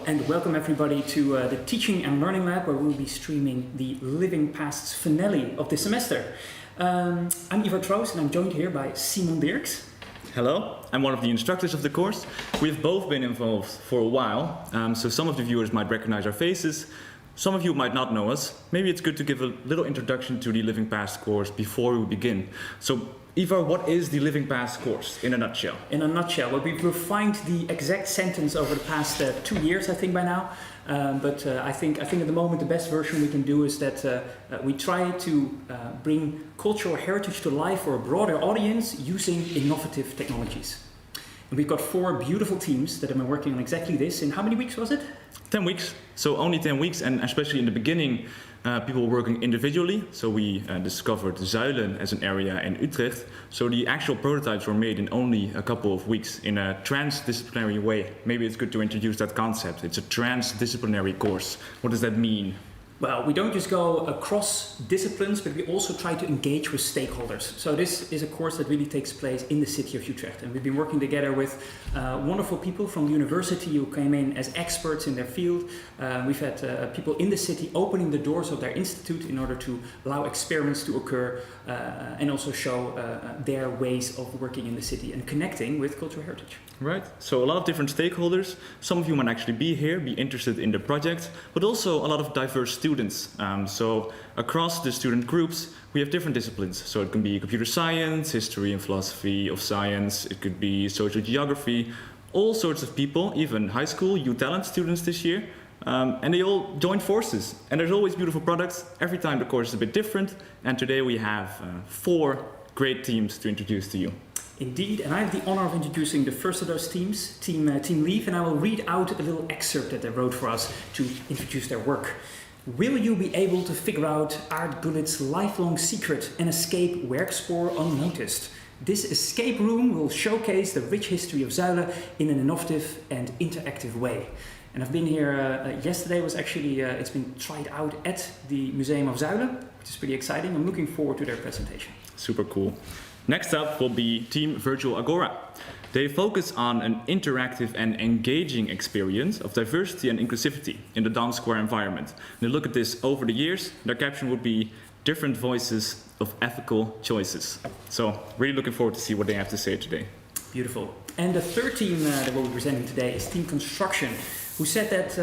Hello and welcome everybody to the Teaching and Learning Lab, where we'll be streaming the Living Past's finale of this semester. I'm Ivar Troos and I'm joined here by Simon Dirks. Hello, I'm one of the instructors of the course. We've both been involved for a while, so some of the viewers might recognize our faces. Some of you might not know us. Maybe it's good to give a little introduction to the Living Past course before we begin. So, Ivar, what is the Living Past course in a nutshell? In a nutshell, well, we've refined the exact sentence over the past 2 years, I think, by now. But I think at the moment the best version we can do is that we try to bring cultural heritage to life for a broader audience using innovative technologies. And we've got 4 beautiful teams that have been working on exactly this. In how many weeks was it? 10 weeks. So only 10 weeks, and especially in the beginning, people were working individually. So we discovered Zuilen as an area in Utrecht. So the actual prototypes were made in only a couple of weeks in a transdisciplinary way. Maybe it's good to introduce that concept. It's a transdisciplinary course. What does that mean? Well, we don't just go across disciplines, but we also try to engage with stakeholders. So this is a course that really takes place in the city of Utrecht. And we've been working together with wonderful people from the university who came in as experts in their field. We've had people in the city opening the doors of their institute in order to allow experiments to occur and also show their ways of working in the city and connecting with cultural heritage. Right, so a lot of different stakeholders. Some of you might actually be here, be interested in the project, but also a lot of diverse students. So across the student groups, we have different disciplines. So it can be computer science, history and philosophy of science. It could be social geography, all sorts of people, even high school, U-Talent students this year. And they all join forces. And there's always beautiful products. Every time the course is a bit different. And today we have 4 great teams to introduce to you. Indeed, and I have the honor of introducing the first of those teams, Team Leaf, and I will read out a little excerpt that they wrote for us to introduce their work. Will you be able to figure out Art Gulit's lifelong secret and escape Werkspoor unnoticed? This escape room will showcase the rich history of Zuilen in an innovative and interactive way. And I've been here yesterday, was actually, it's been tried out at the Museum of Zuilen, which is pretty exciting. I'm looking forward to their presentation. Super cool. Next up will be Team Virtual Agora. They focus on an interactive and engaging experience of diversity and inclusivity in the Dam Square environment. They look at this over the years. Their caption would be different voices of ethical choices. So really looking forward to see what they have to say today. Beautiful. And the third team that we'll be presenting today is Team Construction, who said that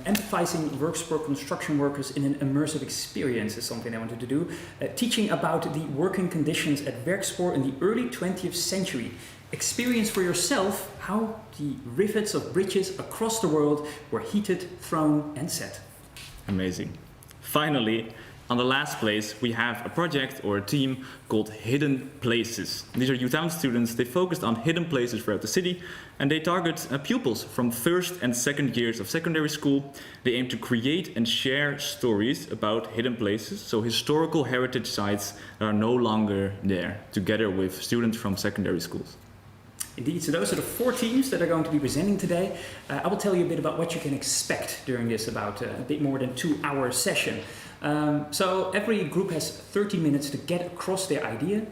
empathizing Werkspoor construction workers in an immersive experience is something they wanted to do, teaching about the working conditions at Werkspoor in the early 20th century. Experience for yourself how the rivets of bridges across the world were heated, thrown and set. Amazing. Finally, on the last place, we have a project or a team called Hidden Places. These are U-Talent students. They focused on hidden places throughout the city, and they target pupils from first and second years of secondary school. They aim to create and share stories about hidden places, so historical heritage sites that are no longer there, together with students from secondary schools. Indeed, so those are the 4 teams that are going to be presenting today. I will tell you a bit about what you can expect during this about a bit more than 2-hour session. So every group has 30 minutes to get across their idea,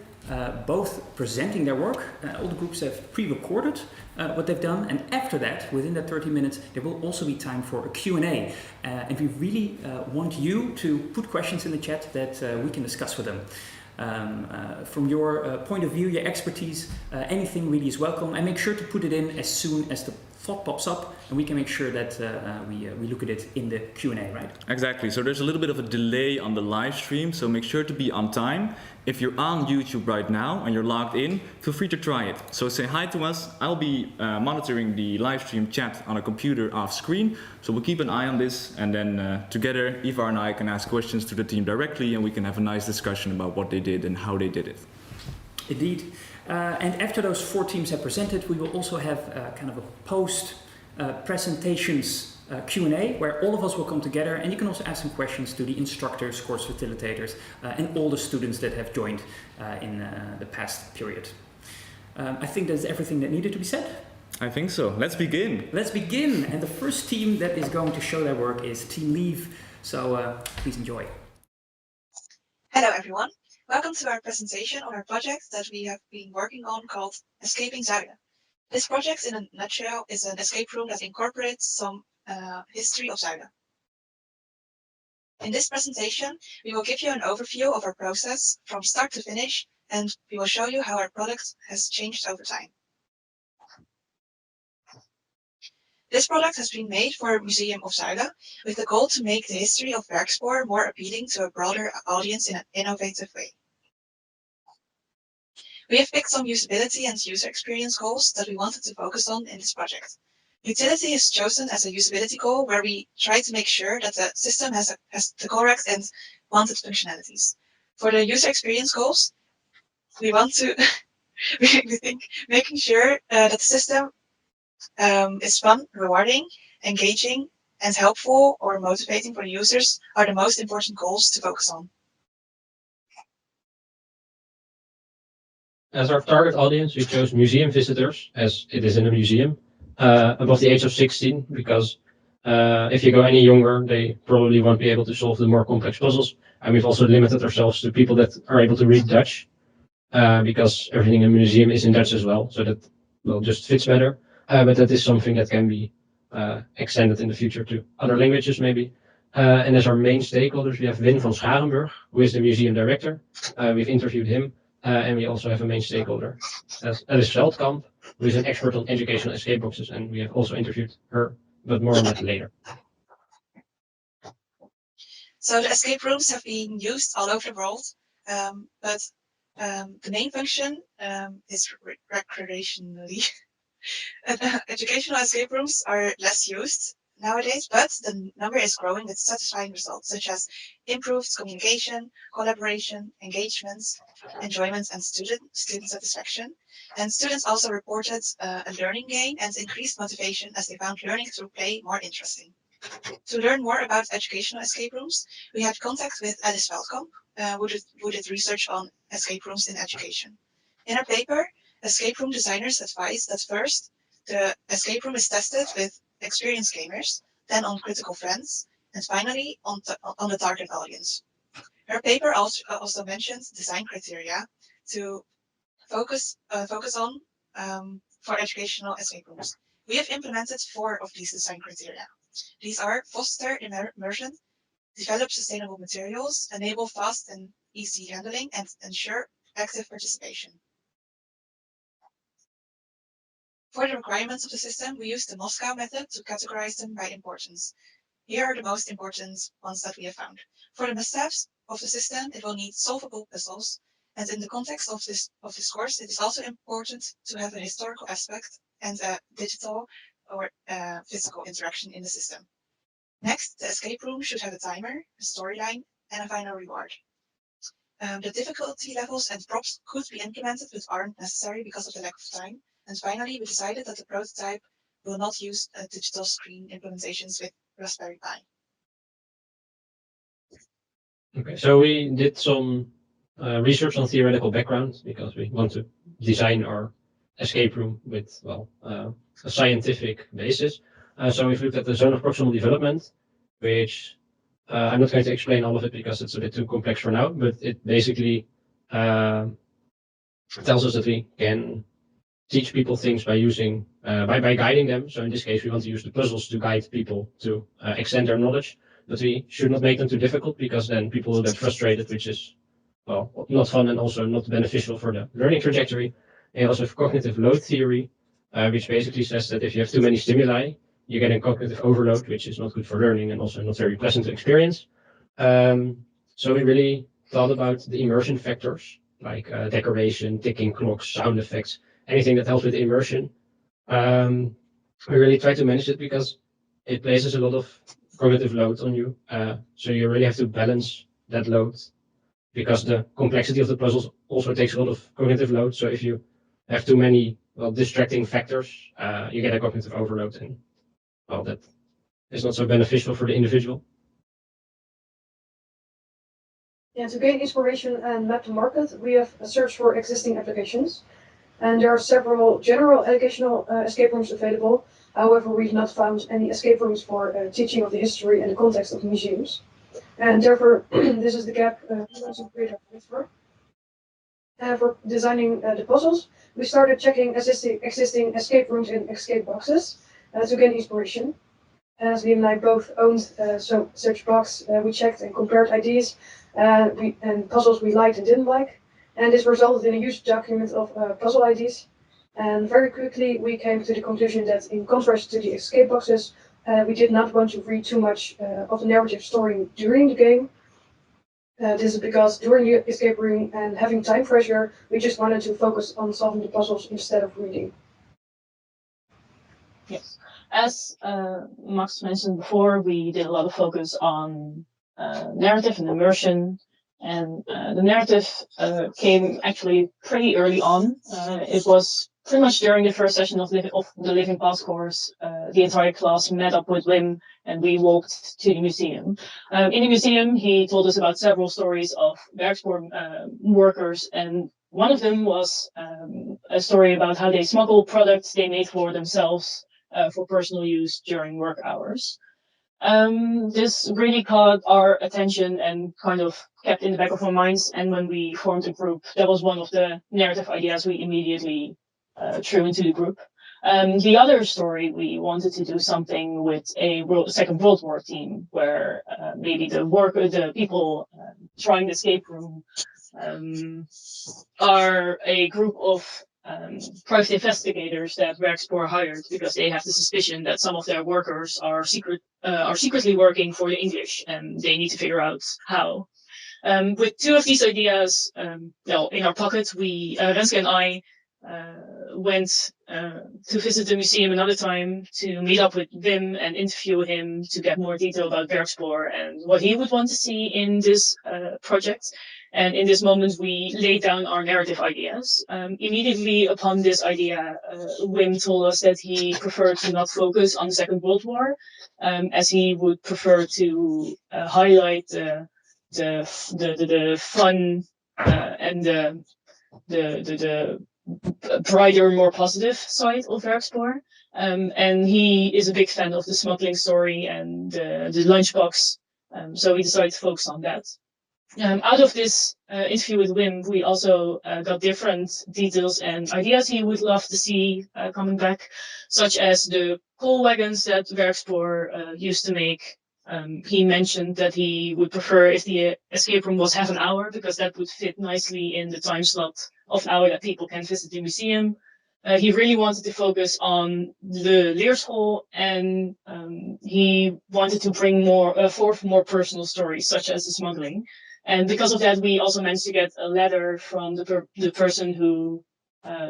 both presenting their work. All the groups have pre-recorded what they've done, and after that, within that 30 minutes, there will also be time for a Q&A. And we really want you to put questions in the chat that we can discuss with them. From your point of view, your expertise, anything really is welcome, and make sure to put it in as soon as the thought pops up, and we can make sure that we look at it in the Q&A, right? Exactly, so there's a little bit of a delay on the live stream, so make sure to be on time. If you're on YouTube right now and you're logged in, feel free to try it. So say hi to us. I'll be monitoring the live stream chat on a computer off screen, so we'll keep an eye on this, and then together Ivar and I can ask questions to the team directly, and we can have a nice discussion about what they did and how they did it. Indeed. And after those 4 teams have presented, we will also have kind of a post presentations Q&A where all of us will come together, and you can also ask some questions to the instructors, course facilitators, and all the students that have joined in the past period. I think that's everything that needed to be said. I think so. Let's begin. Let's begin. And the first team that is going to show their work is Team Leaf. So please enjoy. Hello everyone. Welcome to our presentation on our project that we have been working on called Escaping Zuilen. This project in a nutshell is an escape room that incorporates some history of Zuilen. In this presentation, we will give you an overview of our process from start to finish, and we will show you how our product has changed over time. This product has been made for a Museum of Zuilen with the goal to make the history of Werkspoor more appealing to a broader audience in an innovative way. We have picked some usability and user experience goals that we wanted to focus on in this project. Utility is chosen as a usability goal where we try to make sure that the system has the correct and wanted functionalities. For the user experience goals, we want to we think making sure that the system is fun, rewarding, engaging, and helpful or motivating for the users are the most important goals to focus on. As our target audience, we chose museum visitors, as it is in a museum, above the age of 16, because if you go any younger, they probably won't be able to solve the more complex puzzles. And we've also limited ourselves to people that are able to read Dutch, because everything in a museum is in Dutch as well, so that just fits better. But that is something that can be extended in the future to other languages, maybe. And as our main stakeholders, we have Wim van Scharenburg, who is the museum director. We've interviewed him. And we also have a main stakeholder, Alice Veldkamp, who is an expert on educational escape boxes, and we have also interviewed her, but more on that later. So the escape rooms have been used all over the world, but the main function is recreationally. Educational escape rooms are less used nowadays, but the number is growing with satisfying results, such as improved communication, collaboration, engagements, enjoyment, and student satisfaction. And students also reported a learning gain and increased motivation as they found learning through play more interesting. To learn more about educational escape rooms, we had contact with Alice Veldkamp, who did research on escape rooms in education. In her paper, escape room designers advise that first, the escape room is tested with experienced gamers, then on critical friends, and finally on the target audience. Her paper also mentions design criteria to focus on for educational escape rooms. We have implemented 4 of these design criteria. These are foster immersion, develop sustainable materials, enable fast and easy handling, and ensure active participation. For the requirements of the system, we used the Moscow method to categorize them by importance. Here are the most important ones that we have found. For the must-haves of the system, it will need solvable puzzles. And in the context of this course, it is also important to have a historical aspect and a digital or physical interaction in the system. Next, the escape room should have a timer, a storyline, and a final reward. The difficulty levels and props could be implemented but aren't necessary because of the lack of time. And finally, we decided that the prototype will not use digital screen implementations with Raspberry Pi. Okay, so we did some research on theoretical background because we want to design our escape room with, a scientific basis. So we've looked at the zone of proximal development, which I'm not going to explain all of it because it's a bit too complex for now, but it basically tells us that we can teach people things by using by guiding them. So in this case, we want to use the puzzles to guide people to extend their knowledge, but we should not make them too difficult because then people will get frustrated, which is not fun and also not beneficial for the learning trajectory. And also have cognitive load theory, which basically says that if you have too many stimuli, you get a cognitive overload, which is not good for learning and also not very pleasant to experience. So we really thought about the immersion factors like decoration, ticking clocks, sound effects, anything that helps with immersion. We really try to manage it because it places a lot of cognitive load on you. So you really have to balance that load because the complexity of the puzzles also takes a lot of cognitive load. So if you have too many distracting factors, you get a cognitive overload, and that is not so beneficial for the individual. Yeah, to gain inspiration and map the market, we have searched for existing applications. And there are several general educational escape rooms available. However, we've not found any escape rooms for teaching of the history and the context of museums. And therefore, this is the gap we want to create for. For designing the puzzles, we started checking existing escape rooms and escape boxes to gain inspiration. as Liam and I both owned such box, we checked and compared ideas and puzzles we liked and didn't like. And this resulted in a huge document of puzzle ideas. And very quickly we came to the conclusion that in contrast to the escape boxes, we did not want to read too much of the narrative story during the game. This is because during the escape room and having time pressure, we just wanted to focus on solving the puzzles instead of reading. Yes, as Max mentioned before, we did a lot of focus on narrative and immersion, and the narrative came actually pretty early on. It was pretty much during the first session of the Living Past course. The entire class met up with Wim and we walked to the museum. In the museum, he told us about several stories of Werkspoor workers, and one of them was a story about how they smuggle products they made for themselves for personal use during work hours. This really caught our attention and kind of kept in the back of our minds. And when we formed a group, that was one of the narrative ideas we immediately threw into the group. The other story, we wanted to do something with a Second World War team, where maybe the people trying the escape room are a group of private investigators that Werkspoor hired because they have the suspicion that some of their workers are secretly working for the English, and they need to figure out how. With two of these ideas, in our pocket, Renske and I went to visit the museum another time to meet up with Wim and interview him to get more detail about Werkspoor and what he would want to see in this project. And in this moment, we laid down our narrative ideas. Immediately upon this idea, Wim told us that he preferred to not focus on the Second World War, as he would prefer to highlight the fun and the brighter, more positive side of Werkspoor. And he is a big fan of the smuggling story and the lunchbox, so we decided to focus on that. Out of this interview with Wim, we also got different details and ideas he would love to see coming back, such as the coal wagons that Werkspoor used to make. He mentioned that he would prefer if the escape room was half an hour, because that would fit nicely in the time slot of an hour that people can visit the museum. He really wanted to focus on the Leerschool, and he wanted to bring forth more personal stories, such as the smuggling. And because of that, we also managed to get a letter from the person who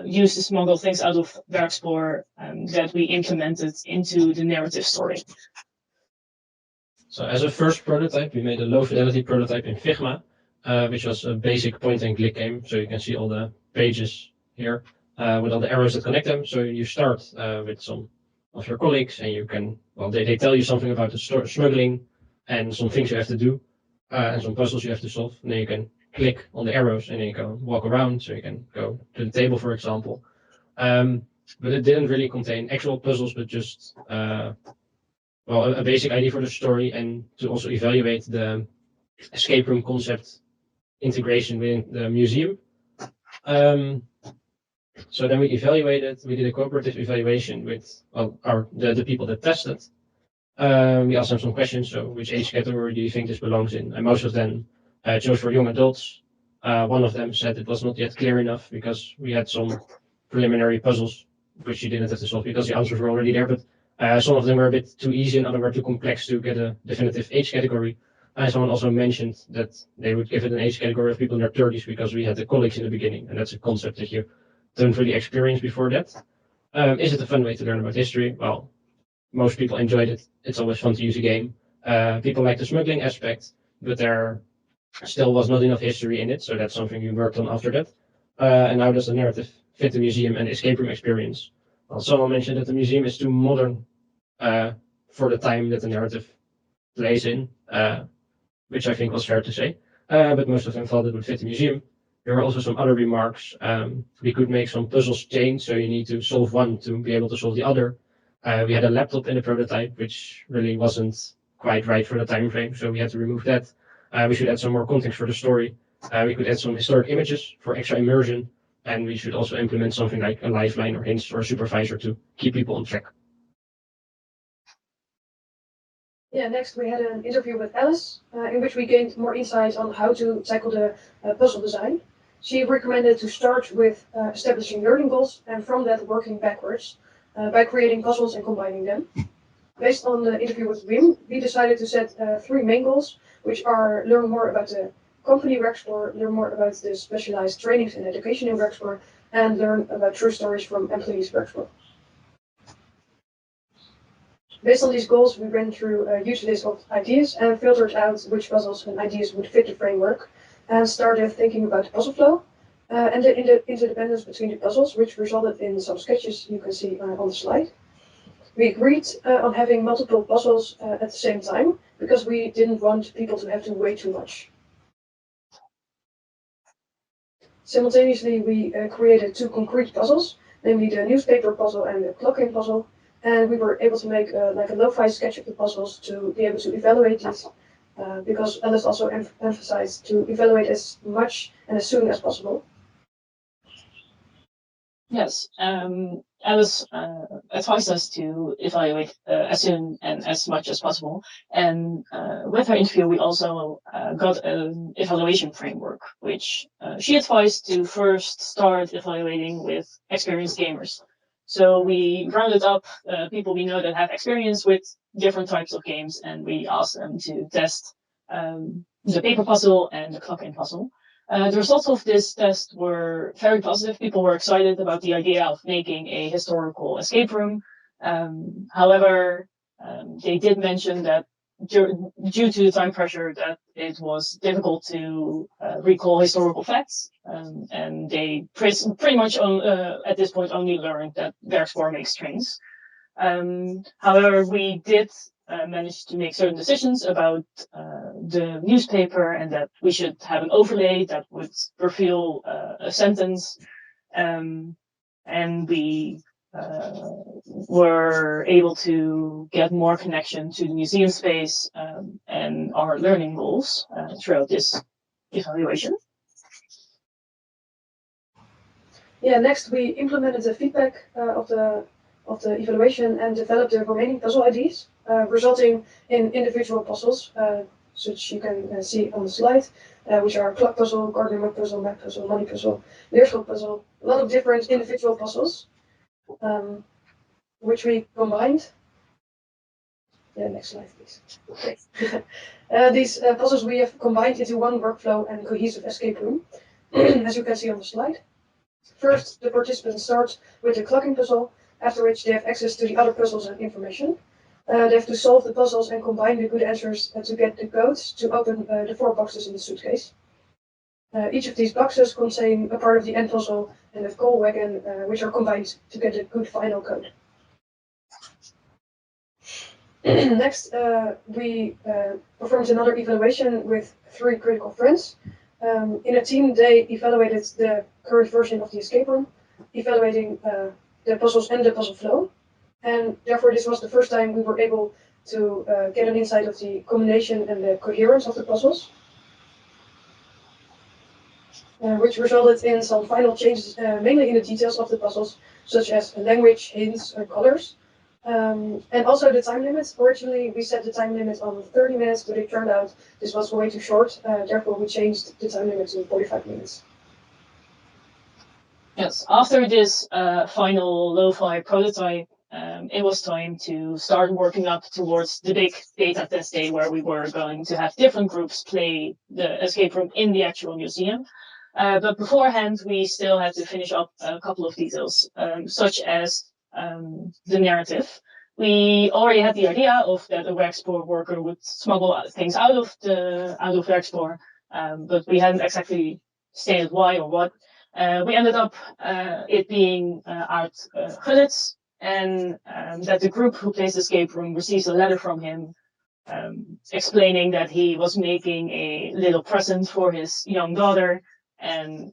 used to smuggle things out of Werkspoor that we implemented into the narrative story. So as a first prototype, we made a low fidelity prototype in Figma, which was a basic point and click game. So you can see all the pages here with all the arrows that connect them. So you start with some of your colleagues, and you can, they tell you something about the smuggling and some things you have to do. And some puzzles you have to solve. And then you can click on the arrows and then you can walk around. So you can go to the table, for example. But it didn't really contain actual puzzles, but just a basic idea for the story, and to also evaluate the escape room concept integration within the museum. So then we did a cooperative evaluation with the people that tested. We asked them some questions. So which age category do you think this belongs in? And most of them chose for young adults. One of them said it was not yet clear enough because we had some preliminary puzzles which you didn't have to solve because the answers were already there. But some of them were a bit too easy and others were too complex to get a definitive age category. And someone also mentioned that they would give it an age category of people in their 30s because we had the colleagues in the beginning, and that's a concept that you don't really experience before that. Is it a fun way to learn about history? Well, most people enjoyed it. It's always fun to use a game. People like the smuggling aspect, but there still was not enough history in it, so that's something we worked on after that. And how does the narrative fit the museum and escape room experience? Well, someone mentioned that the museum is too modern for the time that the narrative plays in, which I think was fair to say. But most of them thought it would fit the museum. There were also some other remarks. We could make some puzzles change, so you need to solve one to be able to solve the other. We had a laptop in the prototype, which really wasn't quite right for the time frame, so we had to remove that. We should add some more context for the story. We could add some historic images for extra immersion, and we should also implement something like a lifeline or hints or a supervisor to keep people on track. Yeah, next we had an interview with Alice, in which we gained more insight on how to tackle the puzzle design. She recommended to start with establishing learning goals and from that working backwards by creating puzzles and combining them. Based on the interview with Wim, we decided to set 3 main goals, which are learn more about the company Rexplore, learn more about the specialized trainings and education in Rexplore, and learn about true stories from employees Rexplore. Based on these goals, we ran through a huge list of ideas and filtered out which puzzles and ideas would fit the framework, and started thinking about the puzzle flow and the interdependence between the puzzles, which resulted in some sketches you can see on the slide. We agreed on having multiple puzzles at the same time because we didn't want people to have to wait too much. Simultaneously, we created 2 concrete puzzles, namely the newspaper puzzle and the clock-in puzzle, and we were able to make like a lo-fi sketch of the puzzles to be able to evaluate these, because Alice also emphasized to evaluate as much and as soon as possible. Yes, Alice advised us to evaluate as soon and as much as possible. And with her interview, we also got an evaluation framework, which she advised to first start evaluating with experienced gamers. So we rounded up people we know that have experience with different types of games, and we asked them to test the paper puzzle and the clock-in puzzle. The results of this test were very positive. People were excited about the idea of making a historical escape room. However, they did mention that due to the time pressure that it was difficult to recall historical facts, and they pretty much at this point only learned that Werkspoor makes trains. However, we did manage to make certain decisions about the newspaper, and that we should have an overlay that would reveal a sentence, and we were able to get more connection to the museum space and our learning goals throughout this evaluation. Yeah, next we implemented the feedback of the evaluation and developed the remaining puzzle ideas, resulting in individual puzzles, which you can see on the slide, which are clock puzzle, gardener puzzle, map puzzle, money puzzle, leerschap puzzle, a lot of different individual puzzles, which we combined. Yeah, next slide, please. Okay. These puzzles we have combined into one workflow and cohesive escape room, as you can see on the slide. First, the participants start with the clocking puzzle, after which they have access to the other puzzles and information. They have to solve the puzzles and combine the good answers to get the codes to open the 4 boxes in the suitcase. Each of these boxes contain a part of the end puzzle and a coal wagon, which are combined to get a good final code. Next, we performed another evaluation with 3 critical friends. In a team, they evaluated the current version of the escape room, evaluating the puzzles and the puzzle flow. And therefore, this was the first time we were able to get an insight of the combination and the coherence of the puzzles, which resulted in some final changes, mainly in the details of the puzzles, such as language, hints, and colors. And also the time limits. Originally, we set the time limit on 30 minutes, but it turned out this was way too short. Therefore, we changed the time limit to 45 minutes. Yes, after this final lo-fi prototype, it was time to start working up towards the big beta test day, where we were going to have different groups play the escape room in the actual museum. But beforehand, we still had to finish up a couple of details, such as the narrative. We already had the idea of that a Werkspoor worker would smuggle things out of Werkspoor, but we hadn't exactly stated why or what. We ended up it being Art Gullits, and that the group who plays the escape room receives a letter from him explaining that he was making a little present for his young daughter, and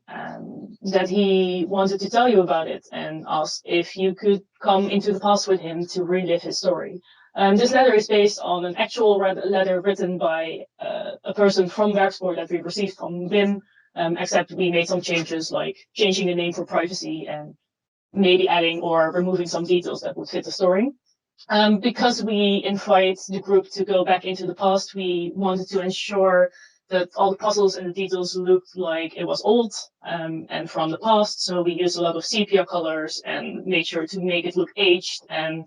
that he wanted to tell you about it and asked if you could come into the past with him to relive his story. This letter is based on an actual letter written by a person from Werkspoor that we received from Wim, except we made some changes, like changing the name for privacy and maybe adding or removing some details that would fit the story. Because we invite the group to go back into the past, we wanted to ensure that all the puzzles and the details looked like it was old and from the past. So we used a lot of sepia colors and made sure to make it look aged. And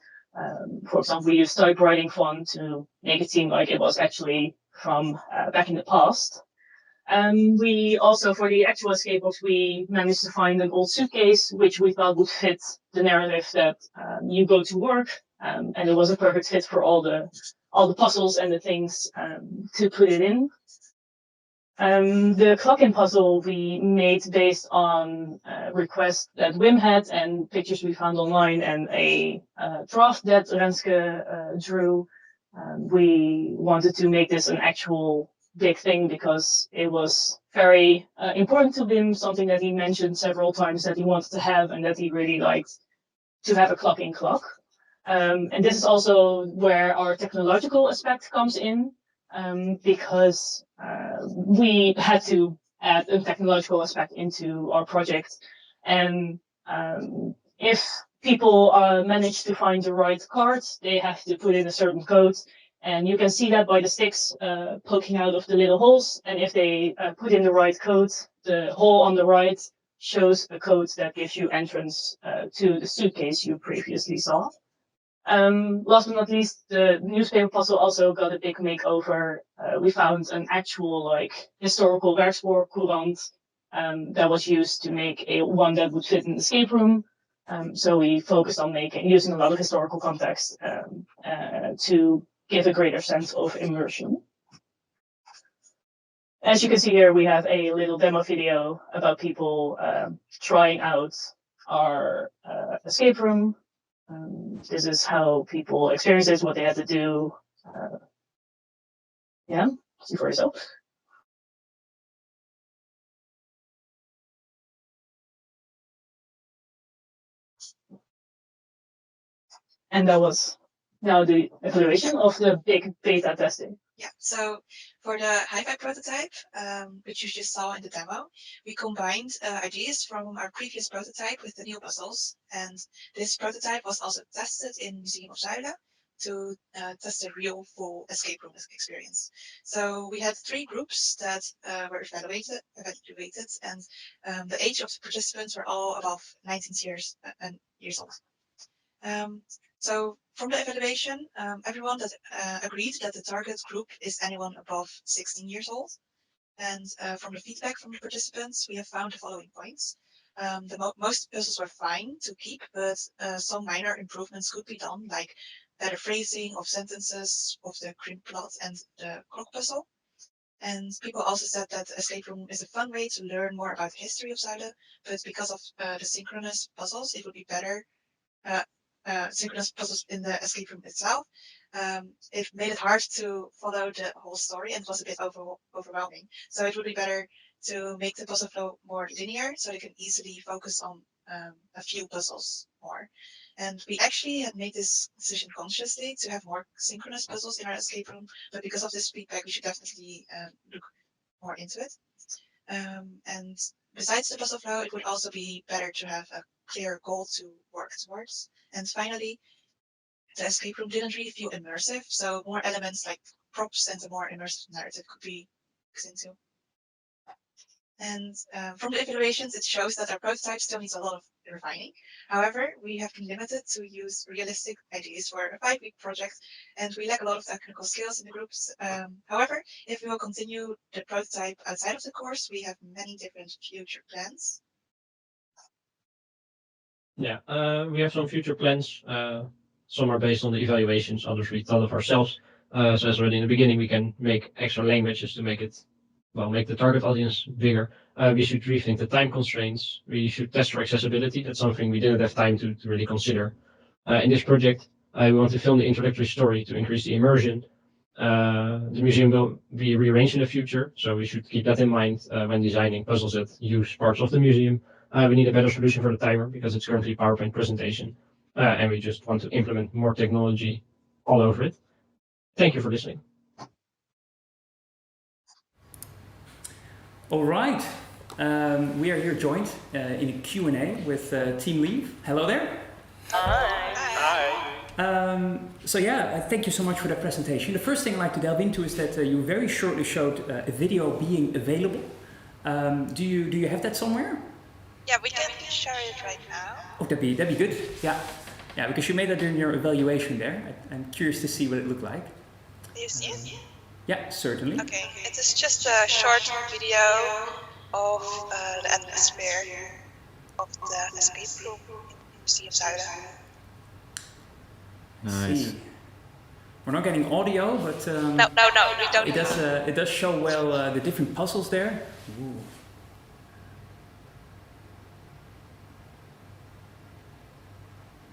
for example, we used typewriting font to make it seem like it was actually from back in the past. We also, for the actual escape box, we managed to find an old suitcase, which we thought would fit the narrative that you go to work, and it was a perfect fit for all the puzzles and the things to put it in. The clock-in puzzle we made based on requests that Wim had and pictures we found online and a draft that Renske drew. We wanted to make this an actual big thing because it was very important to Wim, something that he mentioned several times that he wanted to have and that he really liked to have a clock-in clock. And this is also where our technological aspect comes in, because we had to add a technological aspect into our project. And if people manage to find the right card, they have to put in a certain code. And you can see that by the sticks poking out of the little holes. And if they put in the right code, the hole on the right shows a code that gives you entrance to the suitcase you previously saw. Last but not least, the newspaper puzzle also got a big makeover. We found an actual historical werkspoorcourant that was used to make one that would fit in the escape room. So we focused on using a lot of historical context to give a greater sense of immersion. As you can see here, we have a little demo video about people trying out our escape room. This is how people experience it, what they had to do. Yeah, see for yourself. And that was now the evaluation of the big beta testing. Yeah, so for the HiFi Prototype, which you just saw in the demo, we combined ideas from our previous prototype with the new puzzles. And this prototype was also tested in Museum of Zuilen to test a real full escape room experience. So we had 3 groups that were evaluated, and the age of the participants were all above 19 years old. So from the evaluation, everyone that agreed that the target group is anyone above 16 years old. And from the feedback from the participants, we have found the following points. Most puzzles were fine to keep, but some minor improvements could be done, like better phrasing of sentences, of the crimp plot and the clock puzzle. And people also said that the escape room is a fun way to learn more about the history of Zuilen, but because of the synchronous puzzles, it would be better synchronous puzzles in the escape room itself. It made it hard to follow the whole story and it was a bit overwhelming. So it would be better to make the puzzle flow more linear so they can easily focus on a few puzzles more. And we actually had made this decision consciously to have more synchronous puzzles in our escape room, but because of this feedback, we should definitely look more into it. And besides the puzzle flow, it would also be better to have a clear goal to work towards. And finally, the escape room didn't really feel immersive, so more elements like props and a more immersive narrative could be looked into. And from the evaluations, it shows that our prototype still needs a lot of refining. However, we have been limited to use realistic ideas for a 5-week project, and we lack a lot of technical skills in the groups. However, if we will continue the prototype outside of the course, we have many different future plans. Yeah, we have some future plans. Some are based on the evaluations, others we thought of ourselves. So as already in the beginning, we can make extra languages to make the target audience bigger. We should rethink the time constraints. We should test for accessibility. That's something we didn't have time to really consider. In this project, we want to film the introductory story to increase the immersion. The museum will be rearranged in the future, so we should keep that in mind when designing puzzles that use parts of the museum. We need a better solution for the timer because it's currently a PowerPoint presentation, and we just want to implement more technology all over it. Thank you for listening. All right, we are here joined in a Q&A with Team Leave. Hello there. Hi. So yeah, thank you so much for that presentation. The first thing I'd like to delve into is that you very shortly showed a video being available. Do you have that somewhere? Yeah, we can share it right now. Oh, that'd be good. Yeah, yeah, because you made that during your evaluation there. I'm curious to see what it looked like. Do you see it? Yeah, certainly. Okay, it is just a short video of the atmosphere of the escape room in Museum Zuiden. Nice. See. We're not getting audio, but No, we don't. it does show well the different puzzles there. Ooh.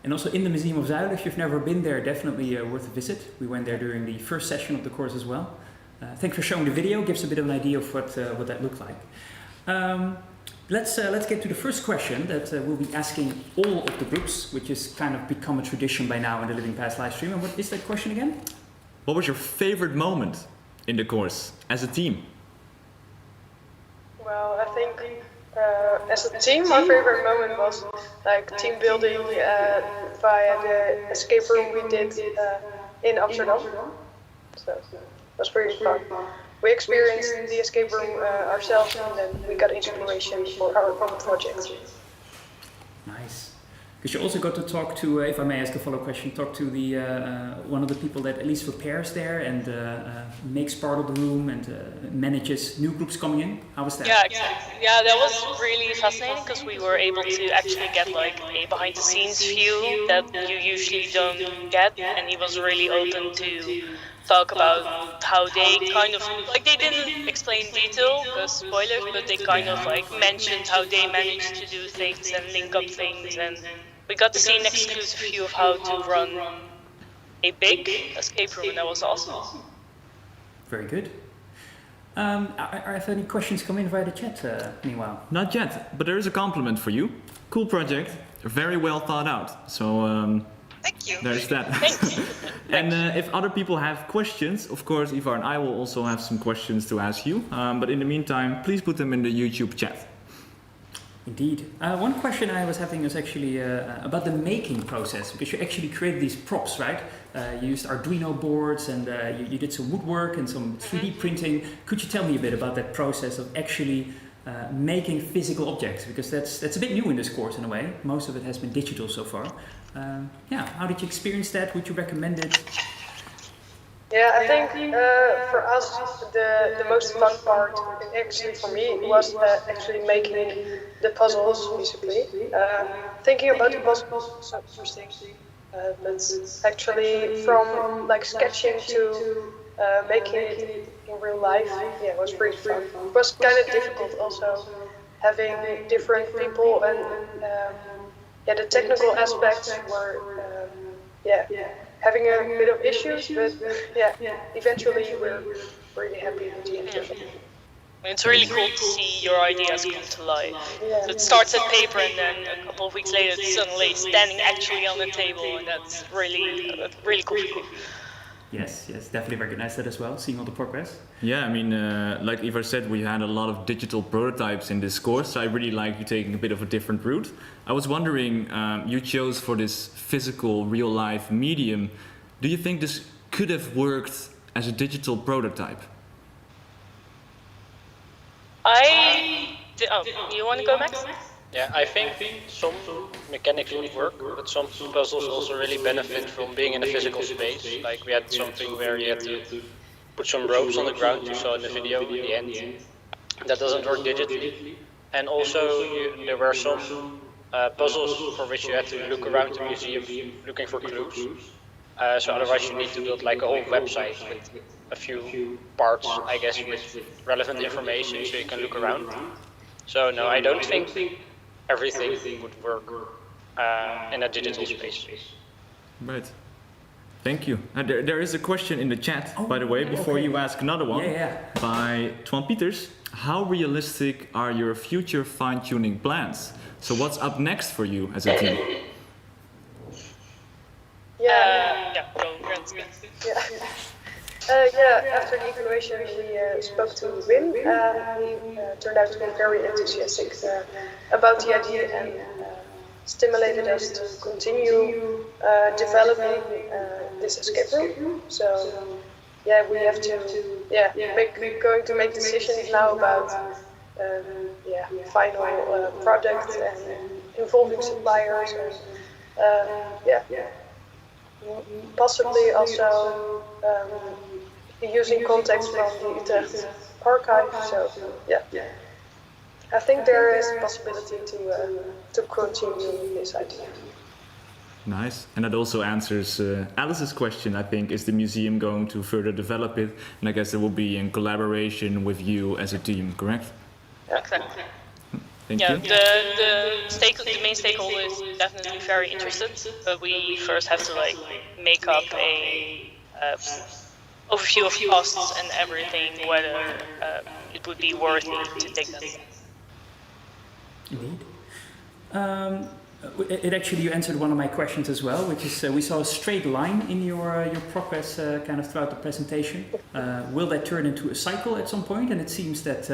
And also in the Museum of Zuiden, if you've never been there, definitely worth a visit. We went there during the first session of the course as well. Thanks for showing the video, gives a bit of an idea of what that looked like. Let's get to the first question that we'll be asking all of the groups, which has kind of become a tradition by now in the Living Past live stream. And what is that question again? What was your favorite moment in the course as a team? Well, I think as a team, my favorite moment was like team building via the escape room we did in Amsterdam. So it was pretty fun. We experienced the escape room ourselves, and then we got inspiration for our own project. Nice. Because you also got to talk to, if I may ask a follow-up question, talk to the one of the people that at least repairs there and makes part of the room and manages new groups coming in. How was that? Yeah, exactly. Yeah, that was really fascinating because we were able to actually get like a behind-the-scenes view that you usually don't get, and he was really open to talk about how they kind of, like, they didn't explain detail because spoilers, but they kind of like mentioned how they managed to do things and link up things, and we got to see an exclusive view of how to run a big escape room, and that was awesome. Very good. Are there any questions coming in via the chat meanwhile? Not yet, but there is a compliment for you. Cool project, very well thought out. So Thank you. there's that. And if other people have questions, of course, Ivar and I will also have some questions to ask you. But in the meantime, please put them in the YouTube chat. Indeed. One question I was having was actually about the making process, because you actually created these props, right? You used Arduino boards and you did some woodwork and some 3D printing. Could you tell me a bit about that process of actually making physical objects? Because that's a bit new in this course in a way. Most of it has been digital so far. Yeah, how did you experience that? Would you recommend it? Yeah, I think for us the most fun part, actually for me, was actually making the puzzles basically. Thinking about the puzzles was so interesting, but actually from like sketching to making it in real life, yeah, it was pretty fun. It was kind of difficult also having different people and yeah, the technical aspects were having a bit of issues, but yeah, eventually we're really happy with the end result. It's really cool to see your ideas come to life. Yeah. So it starts at paper, and then a couple of weeks later it's suddenly standing actually on the table, and that's really cool. Yes, definitely recognize that as well, seeing all the progress. Yeah, I mean, like Ivar said, we had a lot of digital prototypes in this course, so I really like you taking a bit of a different route. I was wondering, you chose for this physical, real-life medium. Do you think this could have worked as a digital prototype? You want to go, Max? Yeah, I think some mechanics would work, but some puzzles also really benefit from being in a physical space. Like we had something where you had to put some ropes on the ground, you saw in the video in the end. That doesn't work digitally. And also there were some puzzles for which you had to look around the museum looking for clues. So otherwise you need to build like a whole website with a few parts, I guess, with relevant information so you can look around. So no, I don't think everything would work in a digital space. Right. Thank you. There is a question in the chat, by the way, before you ask another one, by Twan Pieters. How realistic are your future fine-tuning plans? So what's up next for you as a team? After the evaluation, we spoke to Wim. He turned out to be very enthusiastic about the idea and stimulated us to continue developing this escape room. So yeah, we have to going to make decisions now about final projects and involving suppliers and possibly also using contacts from the Utrecht archive. So I think there is a possibility to continue this idea. Nice. And that also answers Alice's question, I think. Is the museum going to further develop it? And I guess it will be in collaboration with you as a team, correct? Exactly. Thank you. The main stakeholder is definitely very interested, but we first have to make up a overview of costs and everything, whether it would be worthy to take that. Indeed. It actually, you answered one of my questions as well, which is we saw a straight line in your progress kind of throughout the presentation. Will that turn into a cycle at some point? And it seems that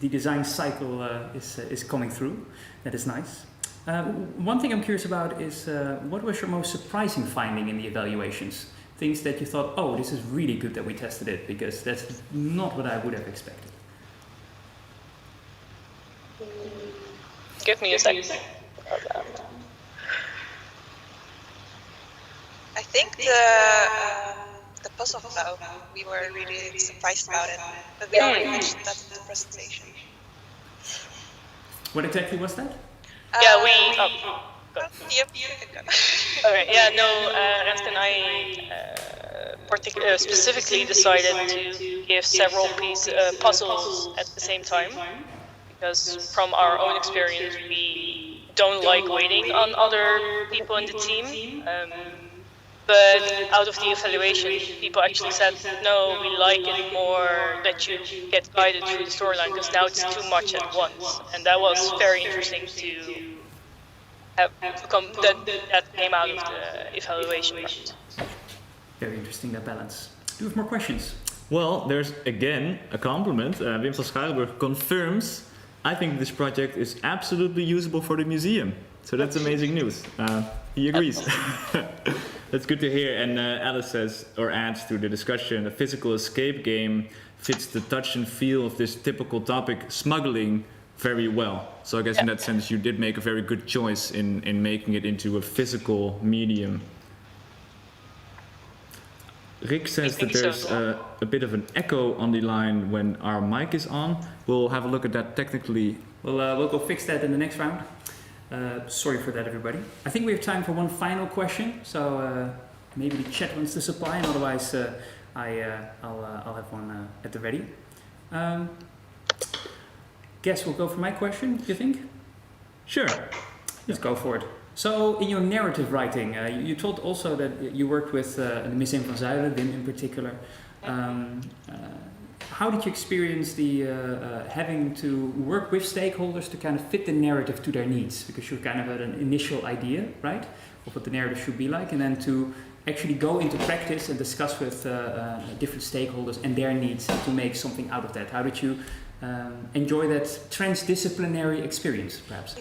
the design cycle is coming through. That is nice. One thing I'm curious about is what was your most surprising finding in the evaluations? Things that you thought, oh, this is really good that we tested it, because that's not what I would have expected. Give me a second. I think the puzzle flow, we were really surprised about it, but we already mentioned that in the presentation. What exactly was that? Okay, Renske and I specifically decided to give several puzzles at the same time, because from our own experience we don't like waiting on other people in the team. But out of the evaluation, people actually said, no, we like it more that you get guided through the storyline, because now it's too much at once. And that was very interesting to have that came out of the evaluation. Very interesting, that balance. Do you have more questions? Well, there's again a compliment. Wim van Schuilenburg confirms, I think this project is absolutely usable for the museum. So that's amazing news. He agrees. That's good to hear. And Alice says, or adds to the discussion, a physical escape game fits the touch and feel of this typical topic, smuggling, very well. So I guess in that sense you did make a very good choice in making it into a physical medium. Rick says that there's a bit of an echo on the line when our mic is on. We'll have a look at that technically. We'll go fix that in the next round. Sorry for that, everybody. I think we have time for one final question. So maybe the chat wants to supply, and otherwise I'll have one at the ready. Guess we'll go for my question, do you think? Sure. Let's go for it. So in your narrative writing, you told also that you worked with Ms. Wim van Zuilen, Wim in particular. How did you experience the having to work with stakeholders to kind of fit the narrative to their needs? Because you kind of had an initial idea, right, of what the narrative should be like, and then to actually go into practice and discuss with different stakeholders and their needs to make something out of that. How did you enjoy that transdisciplinary experience, perhaps?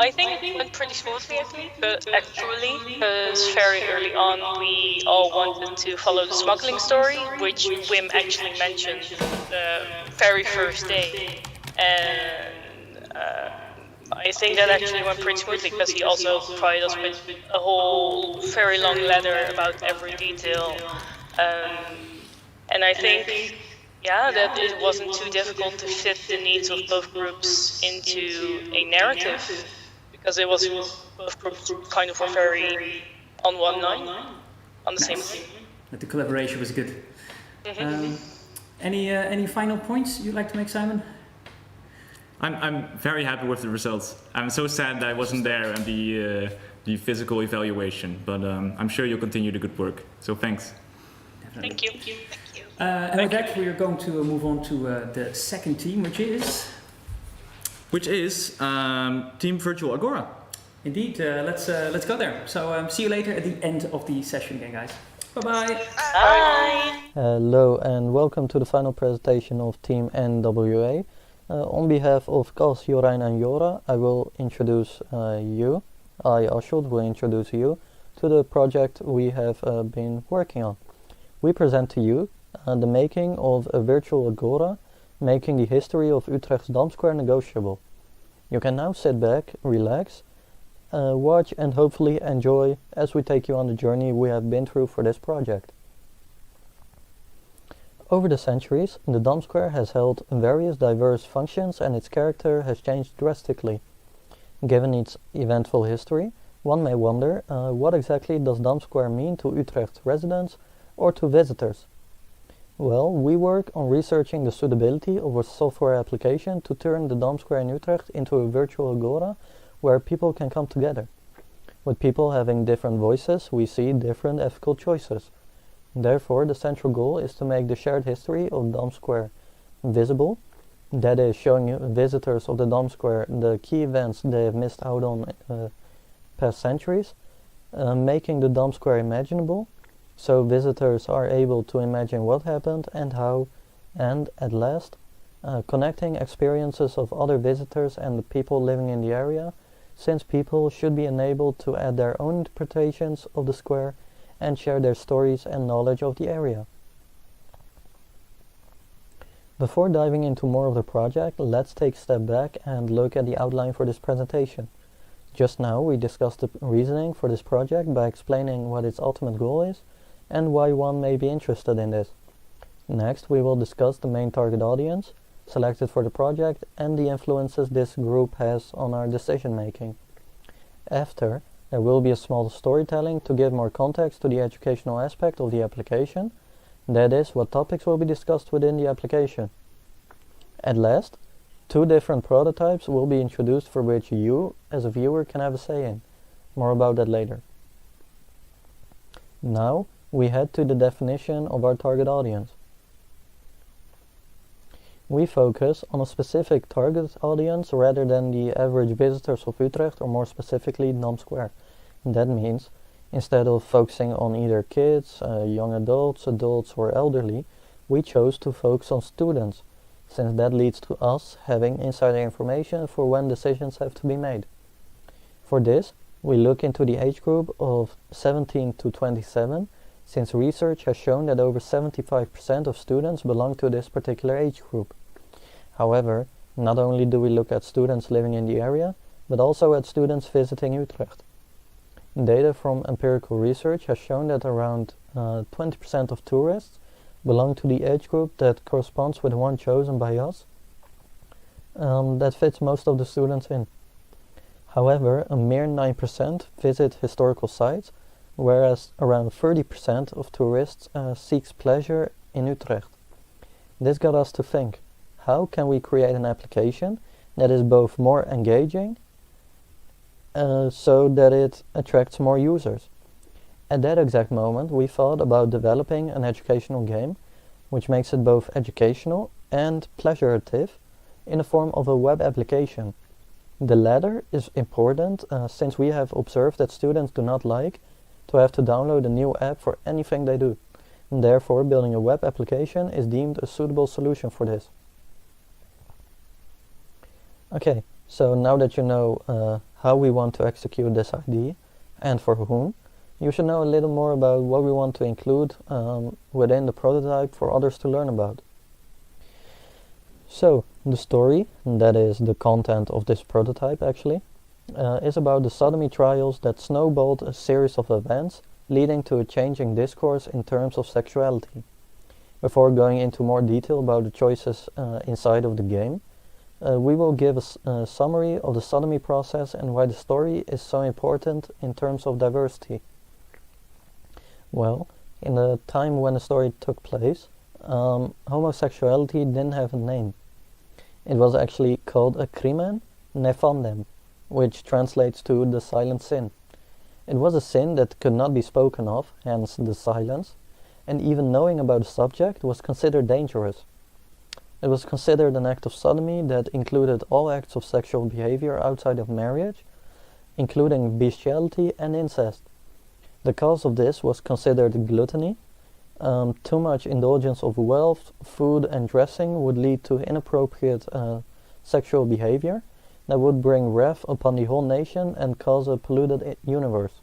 I think it went pretty smoothly, because very early on we all wanted to follow the smuggling story, which Wim actually mentioned the very first day. And I think that actually went pretty smoothly, because he also provided us with a whole very long letter about every detail. And I think that it wasn't too difficult to fit the needs of both groups into a narrative, because it was both groups kind of were very on one line, on the same thing. That the collaboration was good. Any final points you'd like to make, Simon? I'm very happy with the results. I'm so sad that I wasn't there at the physical evaluation, but I'm sure you'll continue the good work. So thanks. Definitely. Thank you. And with that, we are going to move on to the second team, which is Team Virtual Agora. Indeed, let's go there. So see you later at the end of the session again, guys. Bye-bye. Bye. Hello and welcome to the final presentation of Team NWA. On behalf of Kas, Jorijn and Jora, I will introduce you. I, Ashot, will introduce you to the project we have been working on. We present to you the making of a virtual agora, making the history of Utrecht's Dam Square negotiable. You can now sit back, relax, watch and hopefully enjoy as we take you on the journey we have been through for this project. Over the centuries, the Dam Square has held various diverse functions and its character has changed drastically. Given its eventful history, one may wonder what exactly does Dam Square mean to Utrecht residents or to visitors? Well, we work on researching the suitability of a software application to turn the Dam Square in Utrecht into a virtual agora where people can come together. With people having different voices, we see different ethical choices. Therefore, the central goal is to make the shared history of Dam Square visible, that is, showing visitors of the Dam Square the key events they have missed out on past centuries, making the Dam Square imaginable, so visitors are able to imagine what happened and how, and at last, connecting experiences of other visitors and the people living in the area, since people should be enabled to add their own interpretations of the square and share their stories and knowledge of the area. Before diving into more of the project, let's take a step back and look at the outline for this presentation. Just now we discussed the reasoning for this project by explaining what its ultimate goal is and why one may be interested in this. Next we will discuss the main target audience selected for the project and the influences this group has on our decision making. After, there will be a small storytelling to give more context to the educational aspect of the application, that is, what topics will be discussed within the application. At last, 2 different prototypes will be introduced for which you, as a viewer, can have a say in. More about that later. Now, we head to the definition of our target audience. We focus on a specific target audience rather than the average visitors of Utrecht, or more specifically Dam Square. That means, instead of focusing on either kids, young adults or elderly, we chose to focus on students, since that leads to us having insider information for when decisions have to be made. For this, we look into the age group of 17 to 27, since research has shown that over 75% of students belong to this particular age group. However, not only do we look at students living in the area, but also at students visiting Utrecht. Data from empirical research has shown that around 20% of tourists belong to the age group that corresponds with one chosen by us, that fits most of the students in. However, a mere 9% visit historical sites, whereas around 30% of tourists seeks pleasure in Utrecht. This got us to think, how can we create an application that is both more engaging so that it attracts more users? At that exact moment, we thought about developing an educational game which makes it both educational and pleasurative in the form of a web application. The latter is important since we have observed that students do not like to have to download a new app for anything they do. And therefore, building a web application is deemed a suitable solution for this. Okay, so now that you know how we want to execute this idea and for whom, you should know a little more about what we want to include within the prototype for others to learn about. So, the story, that is the content of this prototype actually, is about the sodomy trials that snowballed a series of events leading to a changing discourse in terms of sexuality. Before going into more detail about the choices inside of the game, we will give a summary of the sodomy process and why the story is so important in terms of diversity. Well, in the time when the story took place, homosexuality didn't have a name. It was actually called a crimen nefandem, which translates to the silent sin. It was a sin that could not be spoken of, hence the silence, and even knowing about the subject was considered dangerous. It was considered an act of sodomy that included all acts of sexual behavior outside of marriage, including bestiality and incest. The cause of this was considered gluttony. Too much indulgence of wealth, food and dressing would lead to inappropriate sexual behavior that would bring wrath upon the whole nation and cause a polluted universe.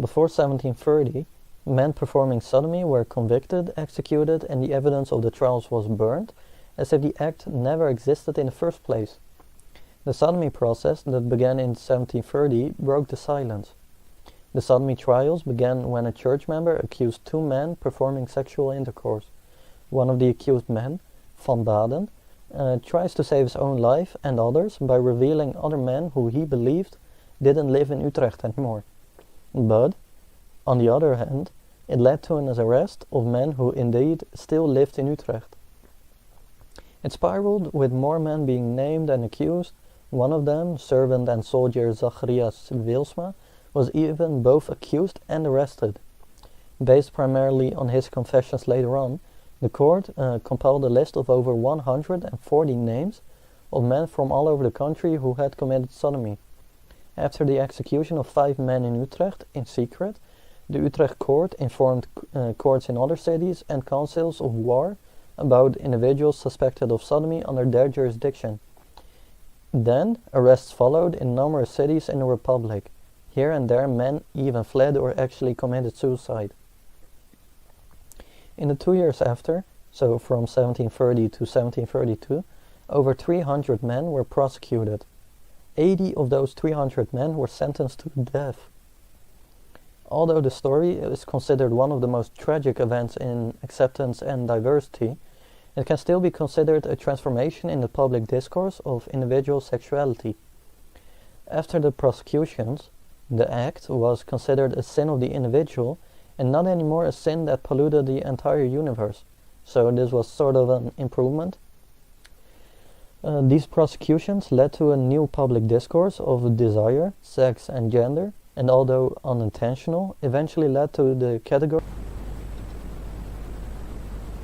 Before 1730, men performing sodomy were convicted, executed, and the evidence of the trials was burned, as if the act never existed in the first place. The sodomy process that began in 1730 broke the silence. The sodomy trials began when a church member accused two men performing sexual intercourse. One of the accused men, Van Baden, tries to save his own life and others by revealing other men who he believed didn't live in Utrecht anymore. But, on the other hand, it led to an arrest of men who indeed still lived in Utrecht. It spiraled with more men being named and accused. One of them, servant and soldier Zacharias Wilsma, was even both accused and arrested. Based primarily on his confessions later on, the court compiled a list of over 140 names of men from all over the country who had committed sodomy. After the execution of 5 men in Utrecht in secret, the Utrecht court informed courts in other cities and councils of war about individuals suspected of sodomy under their jurisdiction. Then, arrests followed in numerous cities in the Republic. Here and there men even fled or actually committed suicide. In the 2 years after, so from 1730 to 1732, over 300 men were prosecuted. 80 of those 300 men were sentenced to death. Although the story is considered one of the most tragic events in acceptance and diversity, it can still be considered a transformation in the public discourse of individual sexuality. After the prosecutions, the act was considered a sin of the individual and not anymore a sin that polluted the entire universe. So this was sort of an improvement. These prosecutions led to a new public discourse of desire, sex and gender, and although unintentional, eventually led to the category.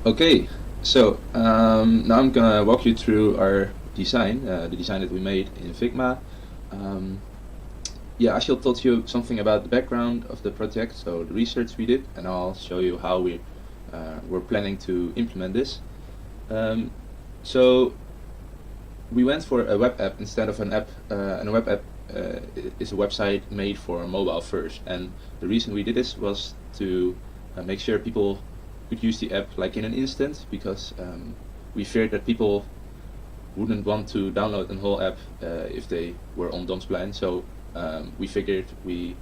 Okay, so now I'm gonna walk you through our design, the design that we made in Figma. Yeah, Ashil told you something about the background of the project, so the research we did, and I'll show you how we were planning to implement this. So we went for a web app instead of an app, and a web app is a website made for mobile first. And the reason we did this was to make sure people could use the app like in an instant, because we feared that people wouldn't want to download the whole app if they were on domsplein. So we figured we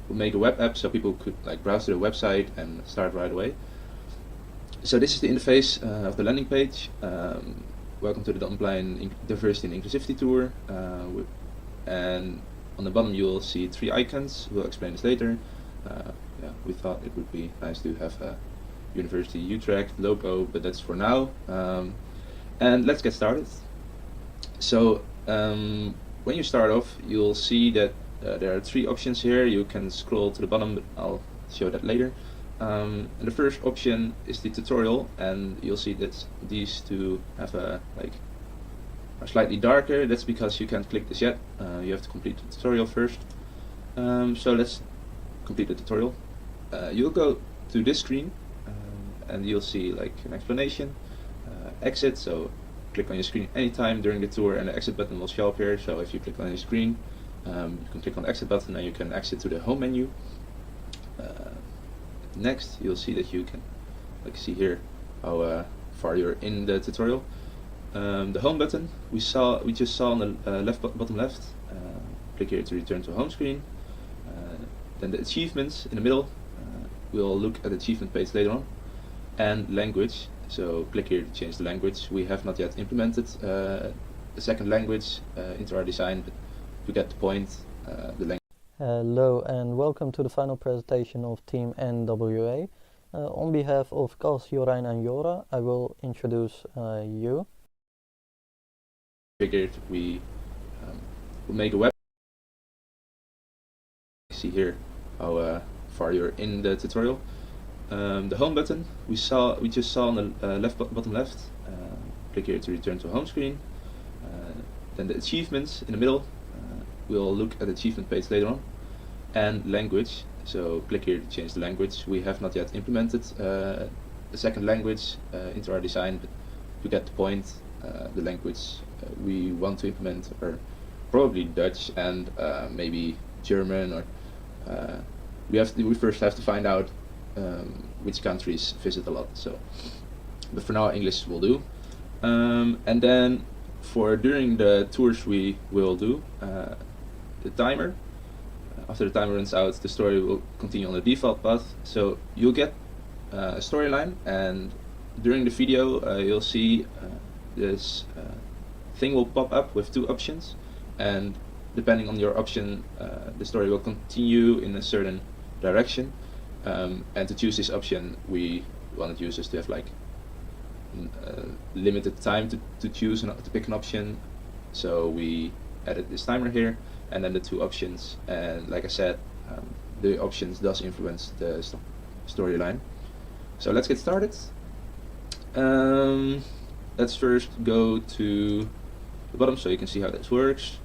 would make a web app so people could like browse to the website and start right away. So this is the interface of the landing page. Welcome to the domsplein Diversity and Inclusivity Tour. And on the bottom you will see 3 icons. We'll explain this later. Yeah, we thought it would be nice to have a University Utrecht logo, but that's for now. And let's get started. So when you start off, you'll see that there are 3 options here. You can scroll to the bottom, but I'll show that later. And the first option is the tutorial, and you'll see that these 2 have are slightly darker. That's because you can't click this yet. You have to complete the tutorial first. So let's complete the tutorial. You'll go to this screen, and you'll see like an explanation, exit. So click on your screen anytime during the tour, and the exit button will show up here. So if you click on your screen, you can click on the exit button, and you can exit to the home menu. Next, you'll see that you can see here how far you're in the tutorial. The home button we just saw on the bottom left. Click here to return to home screen. Then the achievements in the middle. We'll look at the achievement page later on. And language. So click here to change the language. We have not yet implemented a second language into our design, but to get the point, the language. Hello and welcome to the final presentation of Team NWA. On behalf of Kas, Jorijn and Jora, I will introduce you. Figured we will make a web. See here how far you're in the tutorial. The home button we just saw on the bottom left. Click here to return to home screen. Then the achievements in the middle. We'll look at the achievement page later on. And language. So click here to change the language. We have not yet implemented a second language into our design, but you get the point. The language we want to implement are probably Dutch and maybe German, or we first have to find out which countries visit a lot. So, but for now, English will do. And then for during the tours we will do the timer. After the timer runs out, the story will continue on the default path. So you'll get a storyline, and during the video you'll see this thing will pop up with two options, and depending on your option the story will continue in a certain direction. And to choose this option, we wanted users to have like limited time to choose to pick an option. So we added this timer here, and then the two options. And like I said, the options does influence the storyline. So let's get started. Let's first go to the bottom so you can see how this works,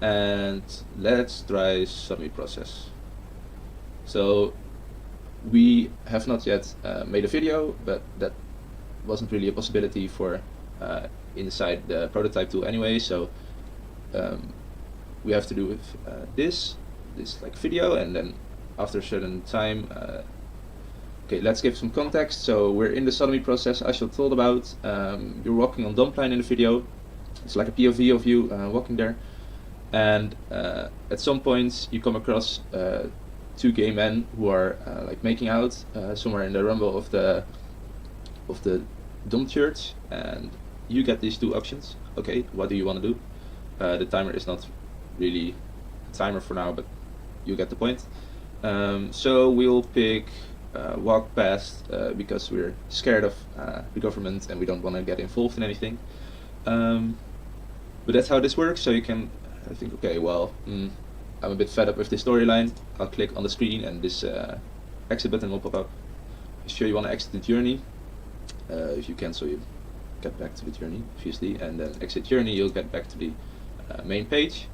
and let's try sodomy process. So we have not yet made a video, but that wasn't really a possibility for inside the prototype tool anyway, so we have to do with this like video, and then after a certain time okay, let's give some context. So we're in the sodomy process as you told about. You're walking on dump line in the video. It's like a POV of you walking there, and at some point you come across two gay men who are like making out somewhere in the rumble of the dump church, and you get these two options. Okay, what do you want to do? The timer is not really a timer for now, but you get the point. So we'll pick walk past because we're scared of the government and we don't want to get involved in anything. But that's how this works. So you can think, okay, well, I'm a bit fed up with this storyline. I'll click on the screen and this exit button will pop up. Sure, you want to exit the journey. If you cancel, you get back to the journey, obviously, and then exit journey, you'll get back to the main page.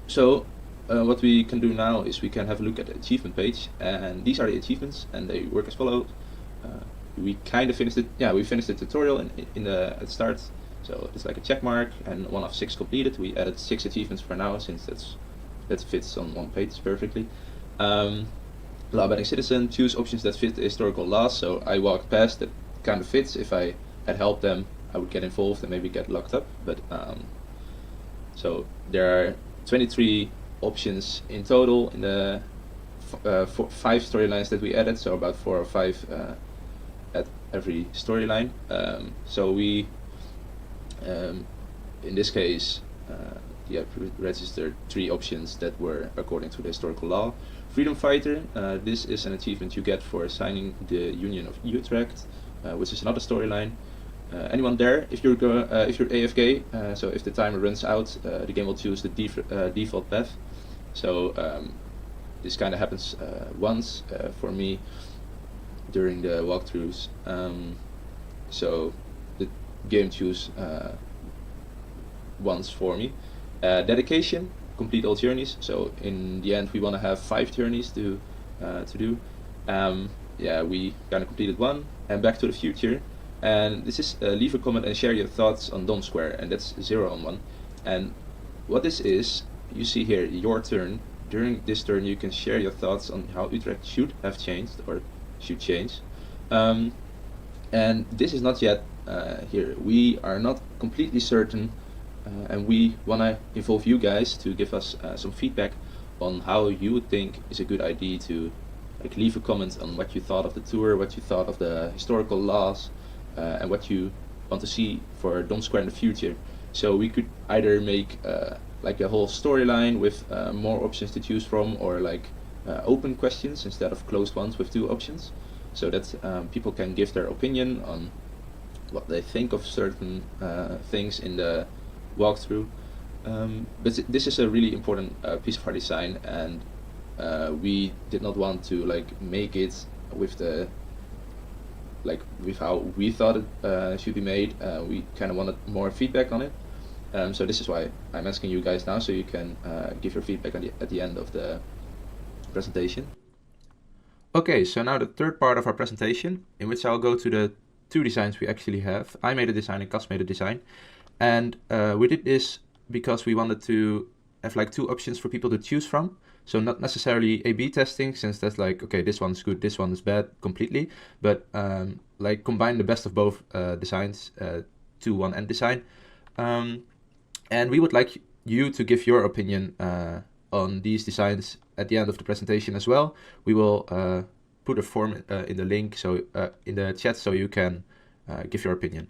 So what we can do now is we can have a look at the achievement page, and these are the achievements, and they work as follows. We kind of finished it. Yeah, we finished the tutorial at the start. So it's like a check mark and 1 of 6 completed. We added 6 achievements for now, since that fits on one page perfectly. Law-abiding citizen, choose options that fit the historical laws. So I walked past, that kind of fits. If I had helped them, I would get involved and maybe get locked up. But so there are 23 options in total in the 5 storylines that we added. So about 4 or 5 at every storyline. So we, in this case, registered 3 options that were according to the historical law. Freedom Fighter, this is an achievement you get for signing the Union of Utrecht, which is another storyline. Anyone there, if you're AFK, so if the timer runs out, the game will choose the default path. So this kind of happens once for me during the walkthroughs. So the game chooses once for me. Dedication, complete all journeys. So in the end, we want to have 5 journeys to do. Yeah, we kind of completed 1. And Back to the Future. And this is leave a comment and share your thoughts on Dom Square, and that's 0 on 1. And what this is, you see here, your turn. During this turn, you can share your thoughts on how Utrecht should have changed or should change. And this is not yet here. We are not completely certain, and we want to involve you guys to give us some feedback on how you would think is a good idea to like leave a comment on what you thought of the tour, what you thought of the historical laws, and what you want to see for Dom Square in the future. So we could either make like a whole storyline with more options to choose from, or like open questions instead of closed ones with 2 options, so that people can give their opinion on what they think of certain things in the walkthrough. But this is a really important piece of our design, and we did not want to like make it with the with how we thought it should be made. We kind of wanted more feedback on it. So this is why I'm asking you guys now, so you can give your feedback at the end of the presentation. Okay, so now the third part of our presentation, in which I'll go to the two designs we actually have. I made a design and Cas made a design. And we did this because we wanted to have like two options for people to choose from. So not necessarily A/B testing, since that's like, okay, this one's good, this one is bad completely, but like combine the best of both designs to one end design. And we would like you to give your opinion on these designs at the end of the presentation as well. We will put a form in the link, so in the chat, so you can give your opinion.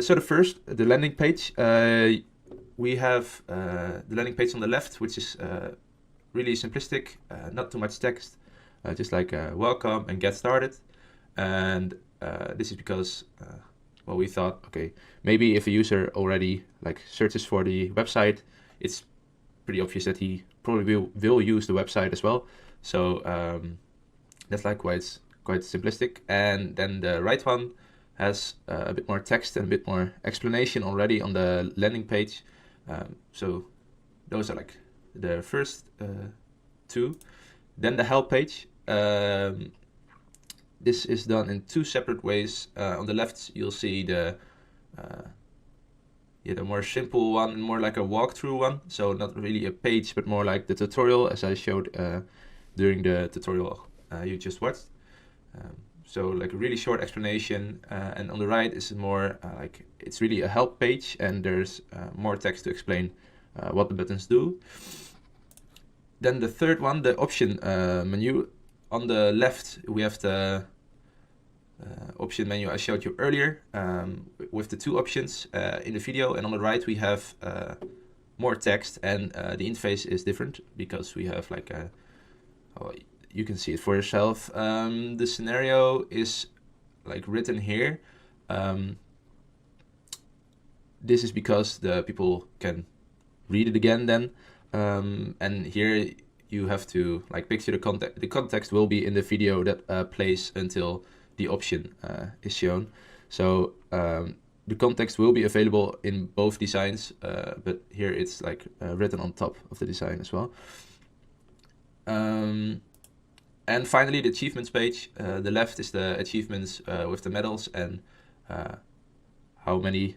So the landing page. We have the landing page on the left, which is really simplistic, not too much text, just like welcome and get started. And this is because, well, we thought, okay, maybe if a user already like searches for the website, it's pretty obvious that he probably will use the website as well. So that's like quite simplistic. And then the right one has a bit more text and a bit more explanation already on the landing page. So those are like the first two. Then the help page. This is done in two separate ways. On the left, you'll see the more simple one, more like a walkthrough one. So not really a page, but more like the tutorial, as I showed during the tutorial you just watched. So like a really short explanation, and on the right is more like it's really a help page, and there's more text to explain what the buttons do. Then the third one, the option menu. On the left we have the option menu I showed you earlier with the two options in the video, and on the right we have more text, and the interface is different because we have like a you can see it for yourself. The scenario is like written here. This is because the people can read it again then. And here you have to like picture the context. The context will be in the video that plays until the option is shown. So the context will be available in both designs, but here it's like written on top of the design as well. And finally, the achievements page. The left is the achievements with the medals and how many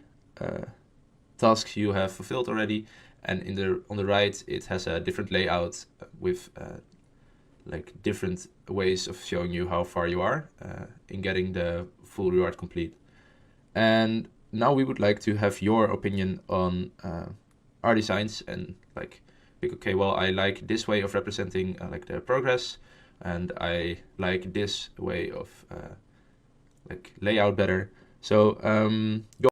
tasks you have fulfilled already. And on the right, it has a different layout with like different ways of showing you how far you are in getting the full reward complete. And now we would like to have your opinion on our designs and like, okay, well, I like this way of representing like the progress, and I like this way of like layout better. So go.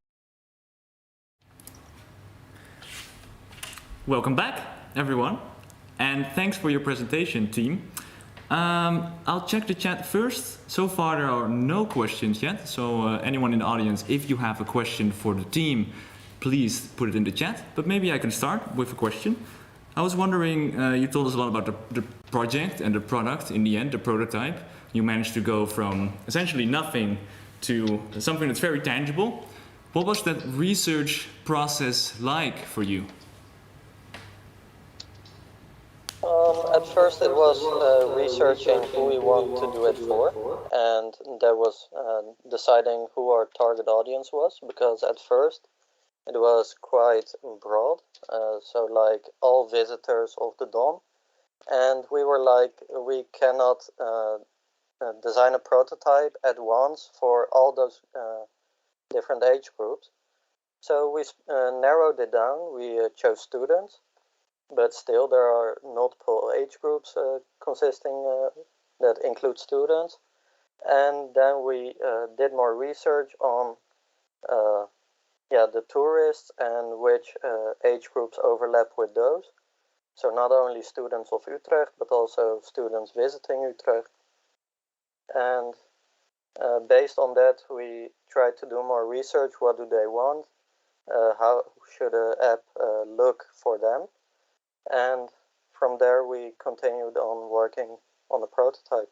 Welcome back, everyone, and thanks for your presentation, team. I'll check the chat first. So far there are no questions yet, so anyone in the audience, if you have a question for the team, please put it in the chat. But maybe I can start with a question. I was wondering, you told us a lot about the project and the product in the end, the prototype. You managed to go from essentially nothing to something that's very tangible. What was that research process like for you? At first it was researching who we want to do it for, and there was deciding who our target audience was, because at first it was quite broad, so like all visitors of the DOM, and we were like, we cannot design a prototype at once for all those different age groups. So we narrowed it down. We chose students, but still there are multiple age groups consisting that include students. And then we did more research on the tourists and which age groups overlap with those. So not only students of Utrecht, but also students visiting Utrecht. And based on that, we tried to do more research. What do they want? How should an app look for them? And from there, we continued on working on the prototype.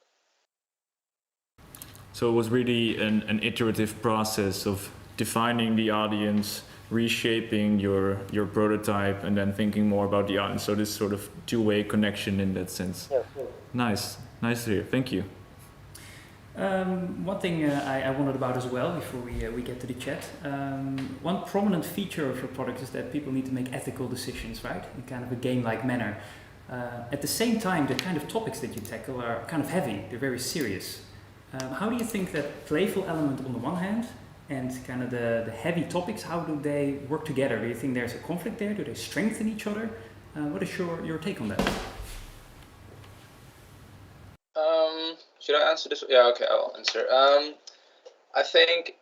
So it was really an iterative process of defining the audience, reshaping your prototype, and then thinking more about the audience. So this sort of two-way connection in that sense. Yeah. Nice to hear. Thank you. One thing I wondered about as well before we get to the chat. One prominent feature of your product is that people need to make ethical decisions, right? In kind of a game-like manner. At the same time, the kind of topics that you tackle are kind of heavy. They're very serious. How do you think that playful element on the one hand and kind of the heavy topics, how do they work together? Do you think there's a conflict there? Do they strengthen each other? What is your take on that? Should I answer this? Yeah, okay, I'll answer. I think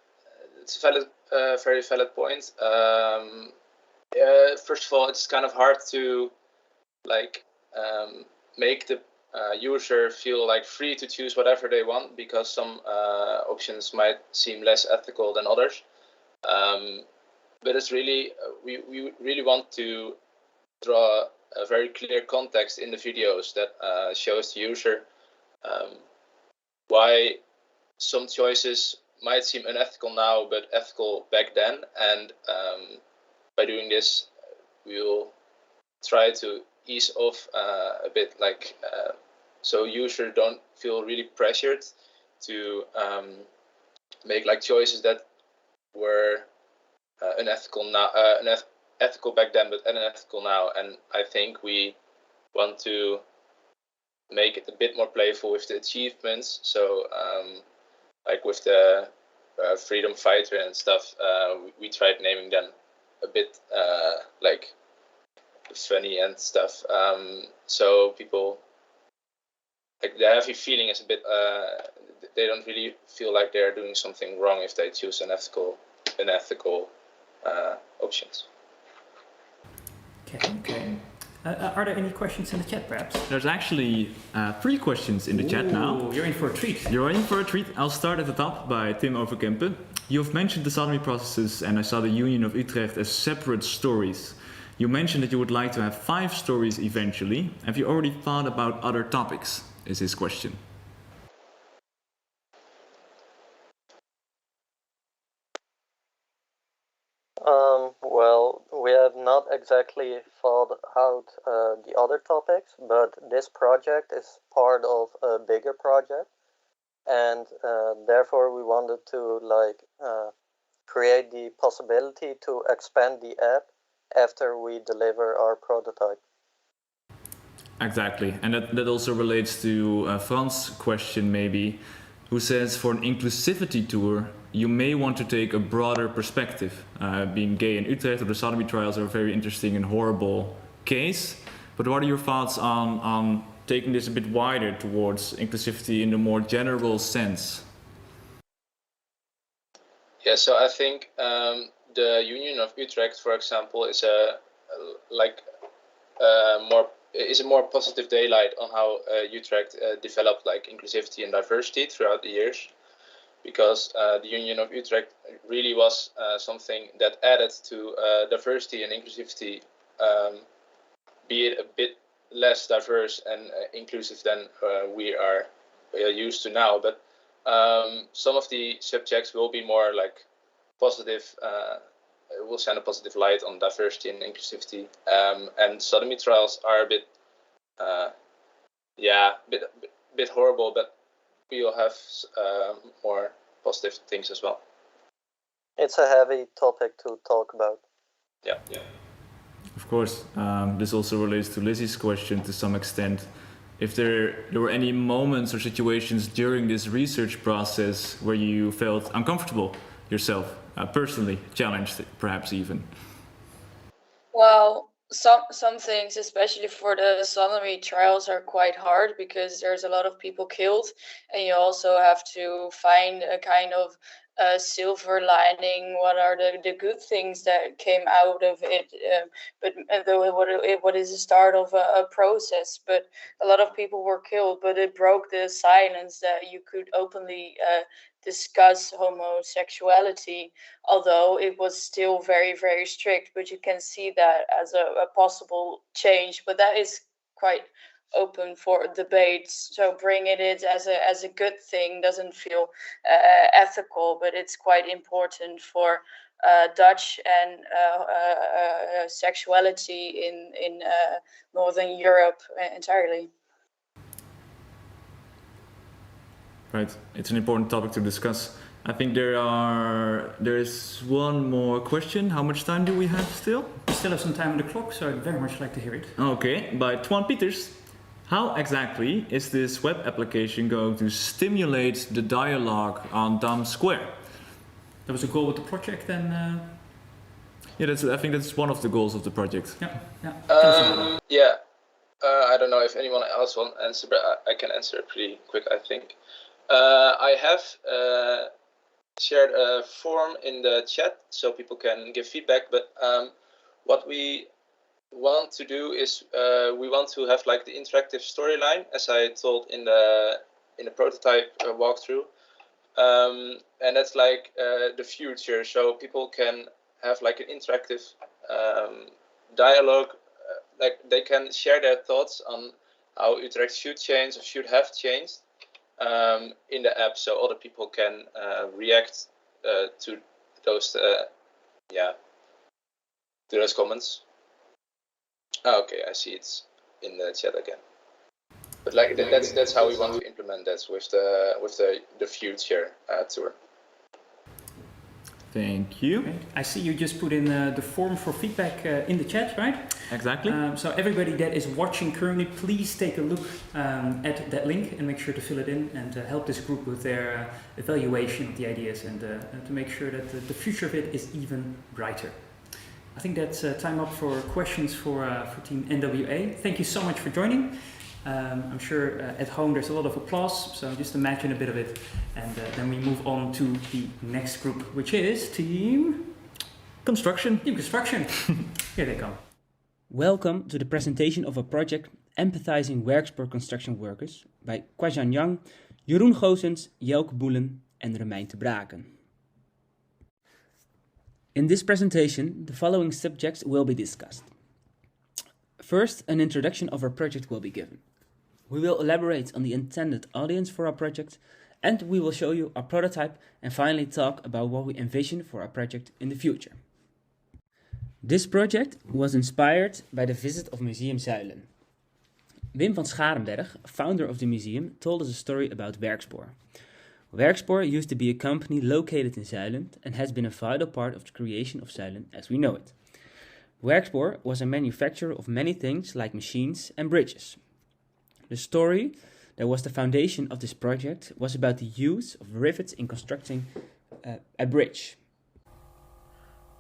it's a very valid point. First of all, it's kind of hard to make the user feel free to choose whatever they want, because some options might seem less ethical than others. But it's really we really want to draw a very clear context in the videos that shows the user why some choices might seem unethical now but ethical back then, and by doing this we will try to ease off a bit, so users don't feel really pressured to make choices that were unethical now, ethical back then but unethical now. And I think we want to make it a bit more playful with the achievements. So with the freedom fighter and stuff, we tried naming them a bit funny and stuff. So people, the heavy feeling is a bit, they don't really feel like they're doing something wrong if they choose unethical options. Okay. Are there any questions in the chat, perhaps? There's actually 3 questions in the chat now. You're in for a treat. You're in for a treat. I'll start at the top by Tim Overkempen. You've mentioned the sodomy processes, and I saw the Union of Utrecht as separate stories. You mentioned that you would like to have 5 stories eventually. Have you already thought about other topics? Is his question. Well, we have not exactly thought out the other topics, but this project is part of a bigger project, and therefore we wanted to create the possibility to expand the app after we deliver our prototype. Exactly, and that also relates to Fran's question maybe, who says for an inclusivity tour, you may want to take a broader perspective. Being gay in Utrecht or the sodomy trials are a very interesting and horrible case, but what are your thoughts on taking this a bit wider towards inclusivity in a more general sense? Yeah, so I think the Union of Utrecht, for example, is a more positive daylight on how Utrecht developed inclusivity and diversity throughout the years, because the Union of Utrecht really was something that added to diversity and inclusivity, be it a bit less diverse and inclusive than we are used to now. But some of the subjects will be more positive, will send a positive light on diversity and inclusivity. And sodomy trials are a bit, bit horrible, but we'll have more positive things as well. It's a heavy topic to talk about. Yeah. Of course, this also relates to Lizzie's question to some extent. If there were any moments or situations during this research process where you felt uncomfortable yourself, personally challenged, perhaps even. Well, some things, especially for the sodomy trials, are quite hard because there's a lot of people killed, and you also have to find a kind of silver lining. What are the good things that came out of it? What is the start of a process? But a lot of people were killed, but it broke the silence that you could openly discuss homosexuality, although it was still very, very strict. But you can see that as a possible change, but that is quite open for debates. So bringing it as a good thing doesn't feel ethical, but it's quite important for Dutch and sexuality in Northern Europe entirely. Right, it's an important topic to discuss. I think there is one more question. How much time do we have still? We still have some time on the clock, so I'd very much like to hear it. Okay, by Twan Peters. How exactly is this web application going to stimulate the dialogue on Dam Square? That was a goal with the project, and Yeah, I think that's one of the goals of the project. yeah. Tell us about it. Yeah. I don't know if anyone else wants to answer, but I can answer pretty quick, I think. I have shared a form in the chat so people can give feedback, but what we want to do is we want to have like the interactive storyline, as I told in the prototype walkthrough, and that's like the future, so people can have like an interactive dialogue, like they can share their thoughts on how Utrecht should change or should have changed in the app, so other people can react to those to those comments. Okay, I see it's in the chat again. But like that's how we want to implement that with the future tour. Thank you. Great. I see you just put in the form for feedback in the chat, right? Exactly. So everybody that is watching currently, please take a look at that link and make sure to fill it in and help this group with their evaluation of the ideas and to make sure that the future of it is even brighter. I think that's time up for questions for Team NWA. Thank you so much for joining. I'm sure at home there's a lot of applause, so just imagine a bit of it. And then we move on to the next group, which is Team Construction. Team Construction. Here they come. Welcome to the presentation of a project Empathizing Werkspoor Construction Workers by Kwajan Yang, Jeroen Goossens, Jelke Boelen and Remijn te Braken. In this presentation, the following subjects will be discussed. First, an introduction of our project will be given. We will elaborate on the intended audience for our project, and we will show you our prototype and finally talk about what we envision for our project in the future. This project was inspired by the visit of Museum Zuilen. Wim van Scharenberg, founder of the museum, told us a story about Werkspoor. Werkspoor used to be a company located in Zuilen and has been a vital part of the creation of Zuilen as we know it. Werkspoor was a manufacturer of many things like machines and bridges. The story that was the foundation of this project was about the use of rivets in constructing a bridge.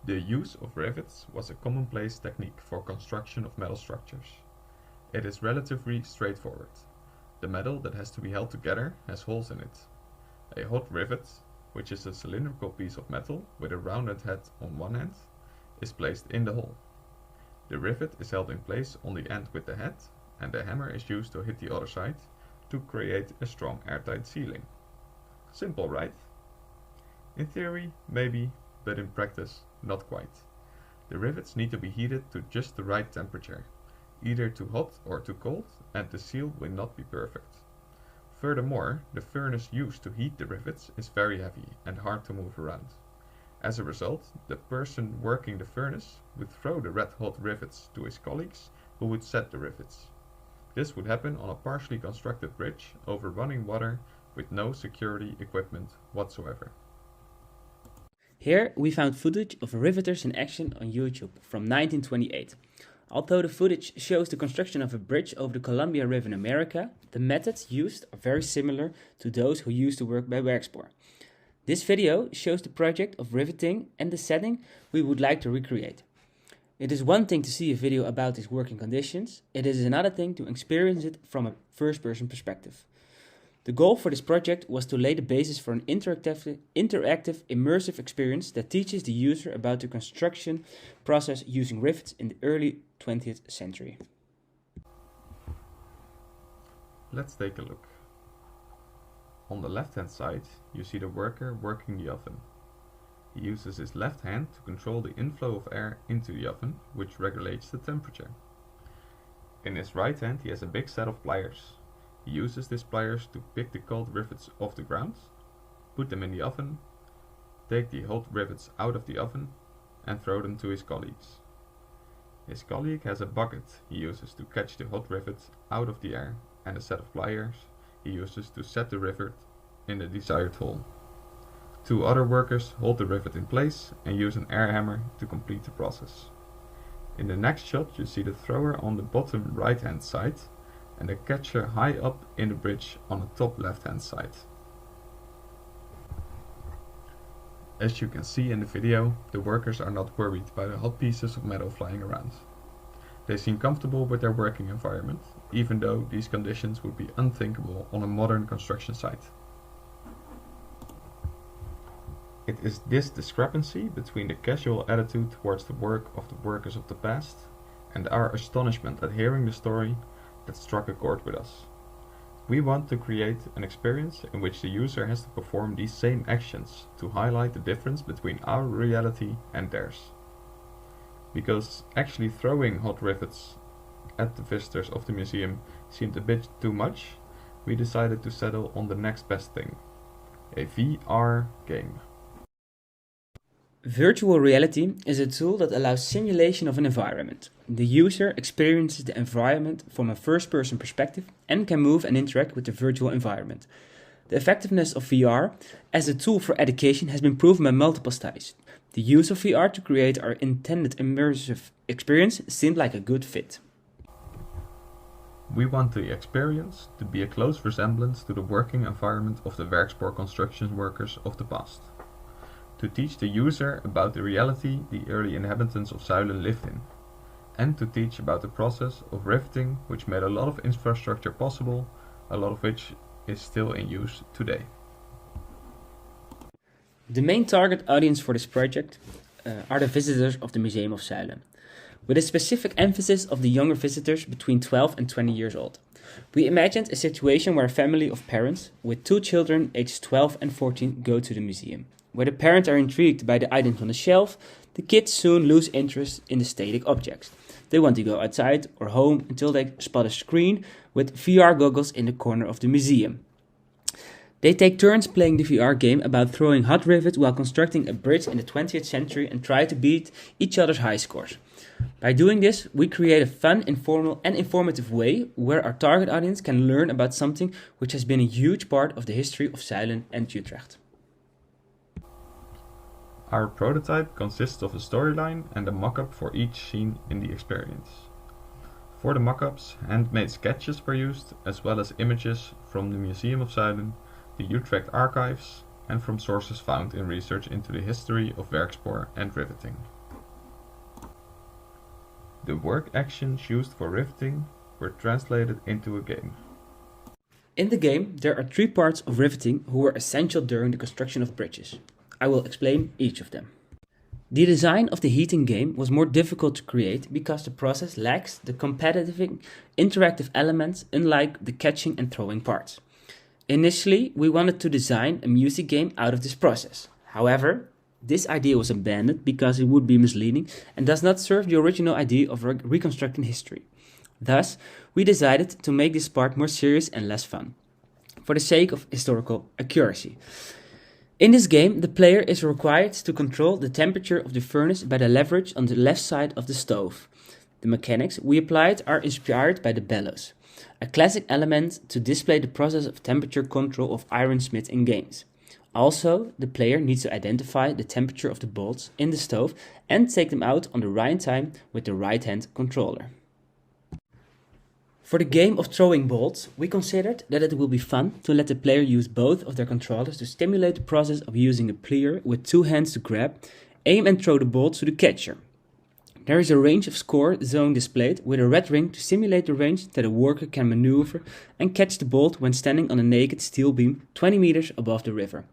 The use of rivets was a commonplace technique for construction of metal structures. It is relatively straightforward. The metal that has to be held together has holes in it. A hot rivet, which is a cylindrical piece of metal with a rounded head on one end, is placed in the hole. The rivet is held in place on the end with the head, and the hammer is used to hit the other side to create a strong airtight sealing. Simple, right? In theory, maybe, but in practice, not quite. The rivets need to be heated to just the right temperature, either too hot or too cold, and the seal will not be perfect. Furthermore, the furnace used to heat the rivets is very heavy and hard to move around. As a result, the person working the furnace would throw the red-hot rivets to his colleagues, who would set the rivets. This would happen on a partially constructed bridge over running water with no security equipment whatsoever. Here we found footage of riveters in action on YouTube from 1928. Although the footage shows the construction of a bridge over the Columbia River in America, the methods used are very similar to those who used to work by Werkspoor. This video shows the project of riveting and the setting we would like to recreate. It is one thing to see a video about its working conditions, it is another thing to experience it from a first-person perspective. The goal for this project was to lay the basis for an interactive, immersive experience that teaches the user about the construction process using rivets in the early 20th century. Let's take a look. On the left-hand side, you see the worker working the oven. He uses his left hand to control the inflow of air into the oven, which regulates the temperature. In his right hand, he has a big set of pliers. He uses these pliers to pick the cold rivets off the ground, put them in the oven, take the hot rivets out of the oven, and throw them to his colleagues. His colleague has a bucket he uses to catch the hot rivets out of the air, and a set of pliers he uses to set the rivet in the desired hole. 2 other workers hold the rivet in place and use an air hammer to complete the process. In the next shot you see the thrower on the bottom right hand side and the catcher high up in the bridge on the top left hand side. As you can see in the video, the workers are not worried by the hot pieces of metal flying around. They seem comfortable with their working environment, even though these conditions would be unthinkable on a modern construction site. It is this discrepancy between the casual attitude towards the work of the workers of the past and our astonishment at hearing the story that struck a chord with us. We want to create an experience in which the user has to perform these same actions to highlight the difference between our reality and theirs. Because actually throwing hot rivets at the visitors of the museum seemed a bit too much, we decided to settle on the next best thing: a VR game. Virtual reality is a tool that allows simulation of an environment. The user experiences the environment from a first-person perspective and can move and interact with the virtual environment. The effectiveness of VR as a tool for education has been proven by multiple studies. The use of VR to create our intended immersive experience seemed like a good fit. We want the experience to be a close resemblance to the working environment of the werkspoor construction workers of the past. To teach the user about the reality the early inhabitants of Zuilen lived in, and to teach about the process of riveting which made a lot of infrastructure possible, a lot of which is still in use today. The main target audience for this project are the visitors of the Museum of Zuilen, with a specific emphasis of the younger visitors between 12 and 20 years old. We imagined a situation where a family of parents with 2 children aged 12 and 14 go to the museum. Where the parents are intrigued by the items on the shelf, the kids soon lose interest in the static objects. They want to go outside or home until they spot a screen with VR goggles in the corner of the museum. They take turns playing the VR game about throwing hot rivets while constructing a bridge in the 20th century and try to beat each other's high scores. By doing this, we create a fun, informal and informative way where our target audience can learn about something which has been a huge part of the history of Zuilen and Utrecht. Our prototype consists of a storyline and a mock-up for each scene in the experience. For the mock-ups, handmade sketches were used, as well as images from the Museum of Zuilen, the Utrecht archives, and from sources found in research into the history of werkspoor and riveting. The work actions used for riveting were translated into a game. In the game, there are 3 parts of riveting who were essential during the construction of bridges. I will explain each of them. The design of the heating game was more difficult to create because the process lacks the competitive interactive elements unlike the catching and throwing parts. Initially, we wanted to design a music game out of this process. However, this idea was abandoned because it would be misleading and does not serve the original idea of reconstructing history. Thus, we decided to make this part more serious and less fun, for the sake of historical accuracy. In this game, the player is required to control the temperature of the furnace by the leverage on the left side of the stove. The mechanics we applied are inspired by the bellows, a classic element to display the process of temperature control of ironsmith in games. Also, the player needs to identify the temperature of the bolts in the stove and take them out on the right time with the right-hand controller. For the game of throwing bolts, we considered that it will be fun to let the player use both of their controllers to stimulate the process of using a plier with 2 hands to grab, aim and throw the bolts to the catcher. There is a range of score zone displayed with a red ring to simulate the range that a worker can maneuver and catch the bolt when standing on a naked steel beam 20 meters above the river.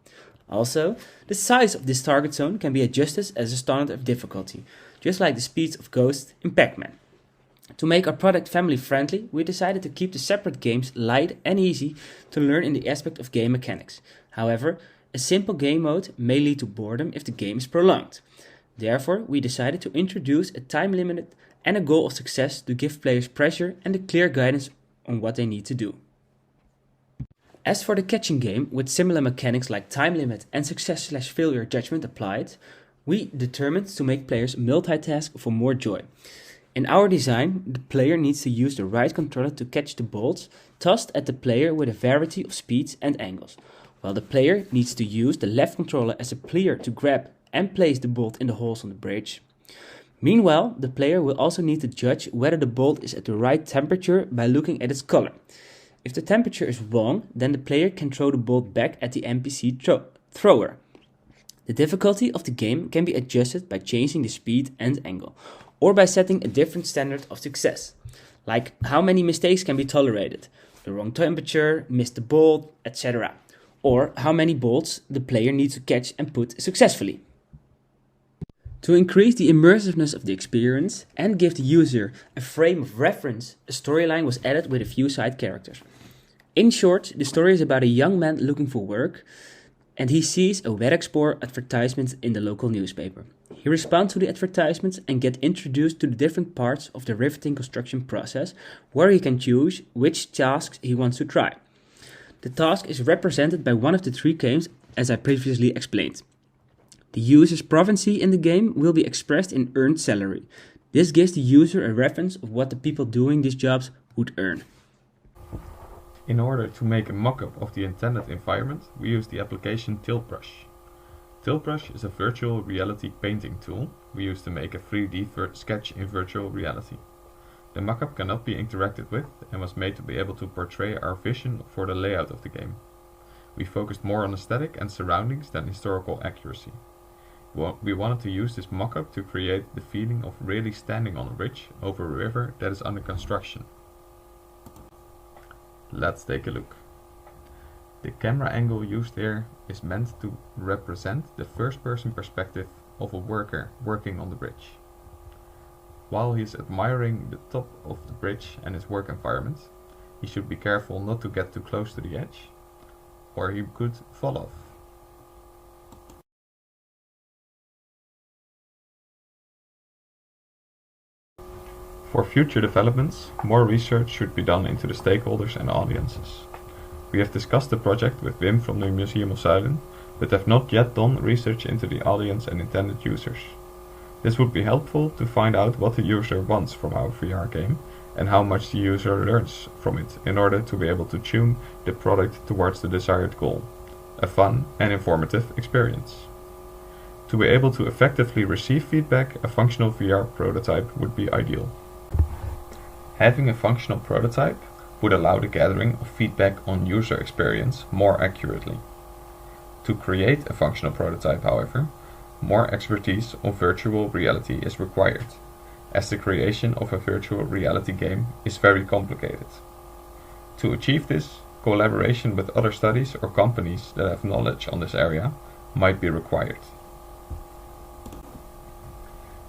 Also, the size of this target zone can be adjusted as a standard of difficulty, just like the speeds of Ghost in Pac-Man. To make our product family friendly, we decided to keep the separate games light and easy to learn in the aspect of game mechanics. However, a simple game mode may lead to boredom if the game is prolonged. Therefore, we decided to introduce a time limit and a goal of success to give players pressure and a clear guidance on what they need to do. As for the catching game, with similar mechanics like time limit and success/failure judgment applied, we determined to make players multitask for more joy. In our design, the player needs to use the right controller to catch the bolts tossed at the player with a variety of speeds and angles. while the player needs to use the left controller as a plier to grab and place the bolt in the holes on the bridge. Meanwhile, the player will also need to judge whether the bolt is at the right temperature by looking at its color. If the temperature is wrong, then the player can throw the bolt back at the NPC thrower. The difficulty of the game can be adjusted by changing the speed and angle, or by setting a different standard of success, like how many mistakes can be tolerated, the wrong temperature, missed the bolt, etc., or how many bolts the player needs to catch and put successfully. To increase the immersiveness of the experience and give the user a frame of reference, a storyline was added with a few side characters. In short, the story is about a young man looking for work, and he sees a WebExport advertisement in the local newspaper. He responds to the advertisements and gets introduced to the different parts of the riveting construction process, where he can choose which tasks he wants to try. The task is represented by one of the 3 games, as I previously explained. The user's proficiency in the game will be expressed in earned salary. This gives the user a reference of what the people doing these jobs would earn. In order to make a mock-up of the intended environment, we use the application Tiltbrush. Tiltbrush is a virtual reality painting tool we use to make a 3D sketch in virtual reality. The mockup cannot be interacted with and was made to be able to portray our vision for the layout of the game. We focused more on aesthetic and surroundings than historical accuracy. We wanted to use this mockup to create the feeling of really standing on a bridge over a river that is under construction. Let's take a look. The camera angle used here is meant to represent the first-person perspective of a worker working on the bridge. While he is admiring the top of the bridge and his work environment, he should be careful not to get too close to the edge, or he could fall off. For future developments, more research should be done into the stakeholders and audiences. We have discussed the project with Wim from the Museum of Zuilen, but have not yet done research into the audience and intended users. This would be helpful to find out what the user wants from our VR game and how much the user learns from it in order to be able to tune the product towards the desired goal, a fun and informative experience. To be able to effectively receive feedback, a functional VR prototype would be ideal. Having a functional prototype would allow the gathering of feedback on user experience more accurately. To create a functional prototype, however, more expertise on virtual reality is required, as the creation of a virtual reality game is very complicated. To achieve this, collaboration with other studies or companies that have knowledge on this area might be required.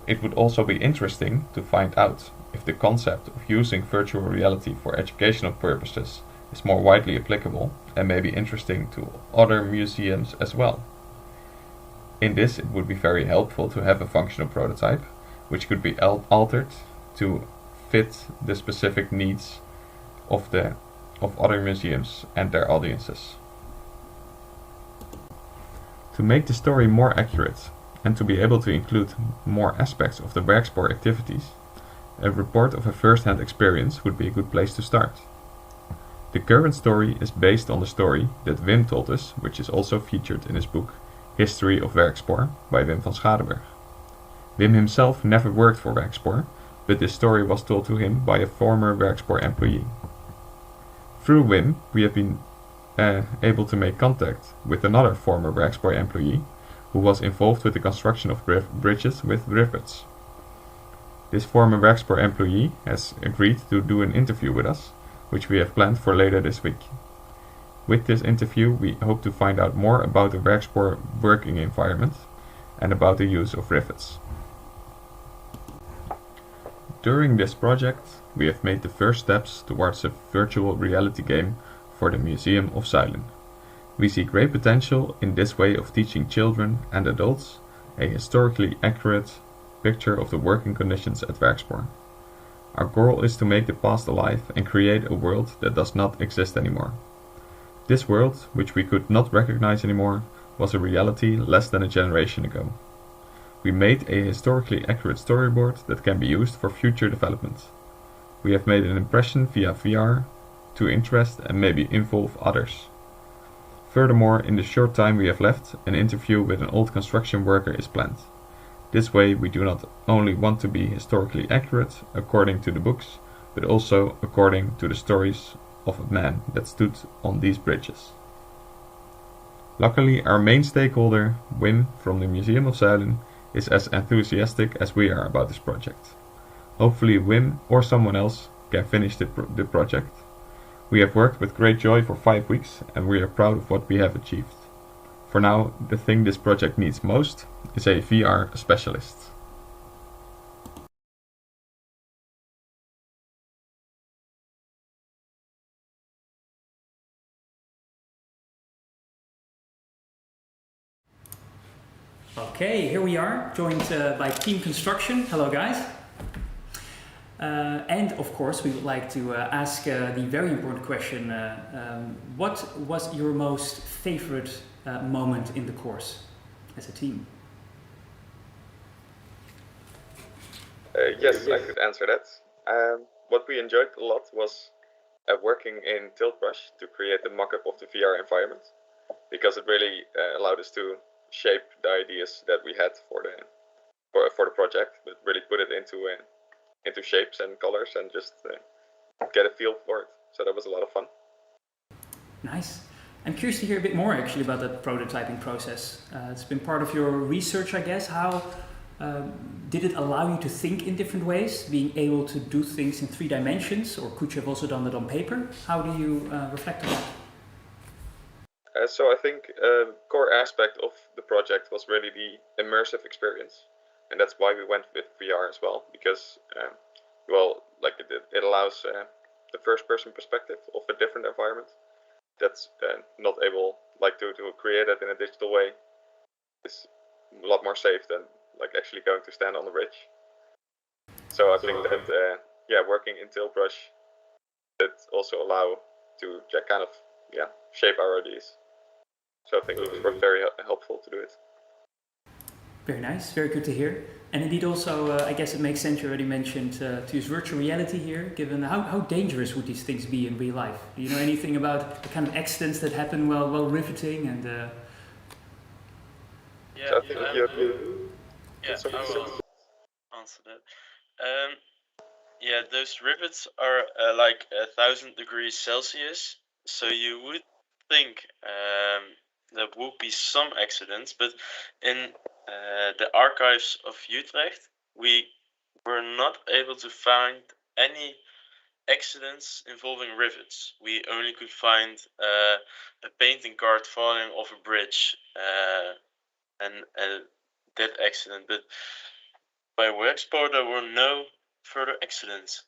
It would also be interesting to find out if the concept of using virtual reality for educational purposes is more widely applicable and may be interesting to other museums as well. In this, it would be very helpful to have a functional prototype, which could be altered to fit the specific needs of other museums and their audiences. To make the story more accurate and to be able to include more aspects of the WebExport activities, a report of a first-hand experience would be a good place to start. The current story is based on the story that Wim told us, which is also featured in his book History of WebExport by Wim van Schadeberg. Wim himself never worked for WebExport, but this story was told to him by a former WebExport employee. Through Wim, we have been able to make contact with another former WebExport employee who was involved with the construction of bridges with rivets. This former WebExport employee has agreed to do an interview with us, which we have planned for later this week. With this interview, we hope to find out more about the WebExport working environment and about the use of rivets. During this project, we have made the first steps towards a virtual reality game for the Museum of Zuilen. We see great potential in this way of teaching children and adults a historically accurate picture of the working conditions at WebExport. Our goal is to make the past alive and create a world that does not exist anymore. This world, which we could not recognize anymore, was a reality less than a generation ago. We made a historically accurate storyboard that can be used for future development. We have made an impression via VR to interest and maybe involve others. Furthermore, in the short time we have left, an interview with an old construction worker is planned. This way we do not only want to be historically accurate according to the books, but also according to the stories of a man that stood on these bridges. Luckily, our main stakeholder, Wim from the Museum of Zuilen, is as enthusiastic as we are about this project. Hopefully Wim or someone else can finish the project. We have worked with great joy for 5 weeks and we are proud of what we have achieved. For now, the thing this project needs most is a VR specialist. Okay, here we are, joined by Team Construction. Hello guys. And of course, we would like to ask the very important question, what was your most favorite moment in the course as a team? Yes, I could answer that. What we enjoyed a lot was working in Tiltbrush to create the mock-up of the VR environment, because it really allowed us to shape the ideas that we had for the project, but really put it into shapes and colors and just get a feel for it. So that was a lot of fun. Nice. I'm curious to hear a bit more actually about that prototyping process. It's been part of your research, I guess. How did it allow you to think in different ways, being able to do things in 3 dimensions, or could you have also done that on paper? How do you reflect on that? So I think a core aspect of the project was really the immersive experience. And that's why we went with VR as well, because it allows the first-person perspective of a different environment that's not able to create it in a digital way. It's a lot more safe than actually going to stand on the bridge. So I think that working in Tiltbrush that also allow to shape our ideas. So I think it was very helpful to do it. Very nice, very good to hear. And indeed also, I guess it makes sense, you already mentioned, to use virtual reality here, given how dangerous would these things be in real life? Do you know anything about the kind of accidents that happen while riveting? And so I think I will answer that. Those rivets are like 1,000 degrees Celsius, so you would think there would be some accidents, but in the archives of Utrecht, we were not able to find any accidents involving rivets. We only could find a painting card falling off a bridge and that accident, but by Workspo there were no further accidents.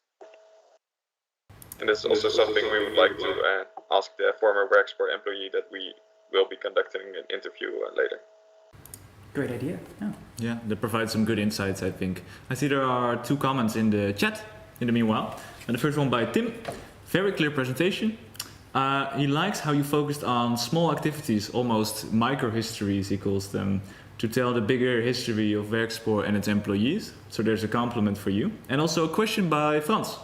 And that's also something we would like to ask the former Worksport employee that we will be conducting an interview later. Great idea. Yeah, that provides some good insights, I think. I see there are 2 comments in the chat in the meanwhile. And the first one by Tim. Very clear presentation. He likes how you focused on small activities, almost micro-histories, he calls them, to tell the bigger history of Werkspoor and its employees. So there's a compliment for you. And also a question by Frans.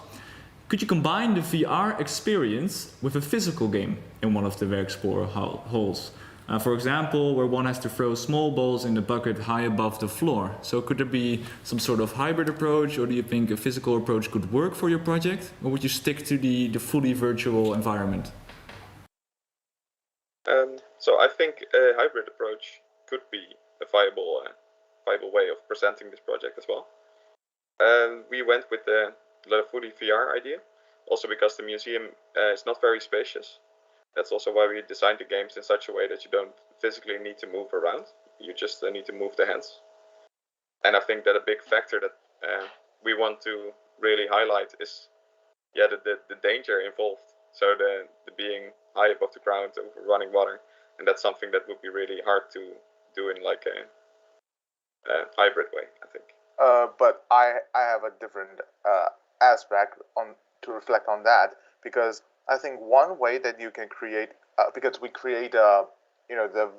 Could you combine the VR experience with a physical game in one of the Werkspoor halls? For example, where one has to throw small balls in the bucket high above the floor. So could there be some sort of hybrid approach, or do you think a physical approach could work for your project? Or would you stick to the fully virtual environment? So I think a hybrid approach could be a viable way of presenting this project as well. We went with the fully VR idea, also because the museum is not very spacious. That's also why we designed the games in such a way that you don't physically need to move around. You just need to move the hands. And I think that a big factor that we want to really highlight is the danger involved. So the being high above the ground over running water. And that's something that would be really hard to do in a hybrid way, I think. But I have a different aspect to reflect on that, because I think one way that you can create, because we create the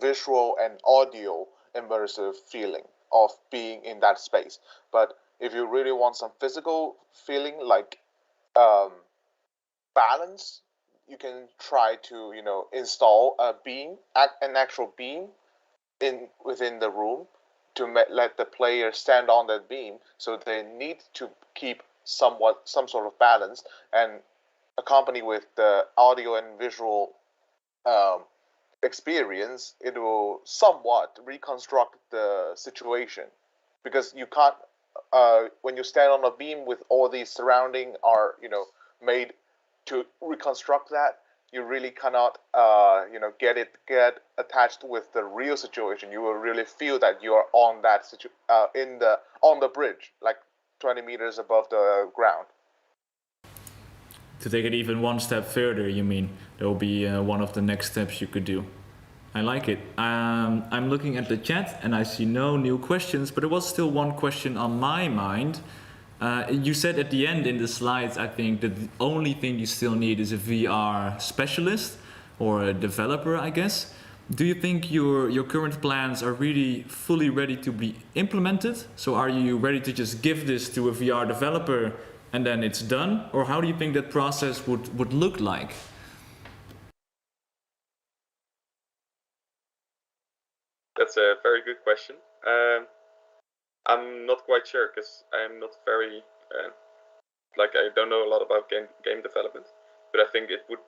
visual and audio immersive feeling of being in that space. But if you really want some physical feeling, like balance, you can try to install an actual beam within the room to let the player stand on that beam. So they need to keep some sort of balance, and accompany with the audio and visual experience, it will somewhat reconstruct the situation, because you can't when you stand on a beam with all these surrounding are made to reconstruct that, you really cannot get attached with the real situation. You will really feel that you are on that on the bridge, like 20 meters above the ground. To take it even one step further, you mean that will be one of the next steps you could do. I like it. I'm looking at the chat and I see no new questions, but there was still one question on my mind. You said at the end in the slides, I think, that the only thing you still need is a VR specialist or a developer, I guess. Do you think your current plans are really fully ready to be implemented? So are you ready to just give this to a VR developer and then it's done? Or how do you think that process would look like? That's a very good question. I'm not quite sure, because I'm not very I don't know a lot about game development, but I think it would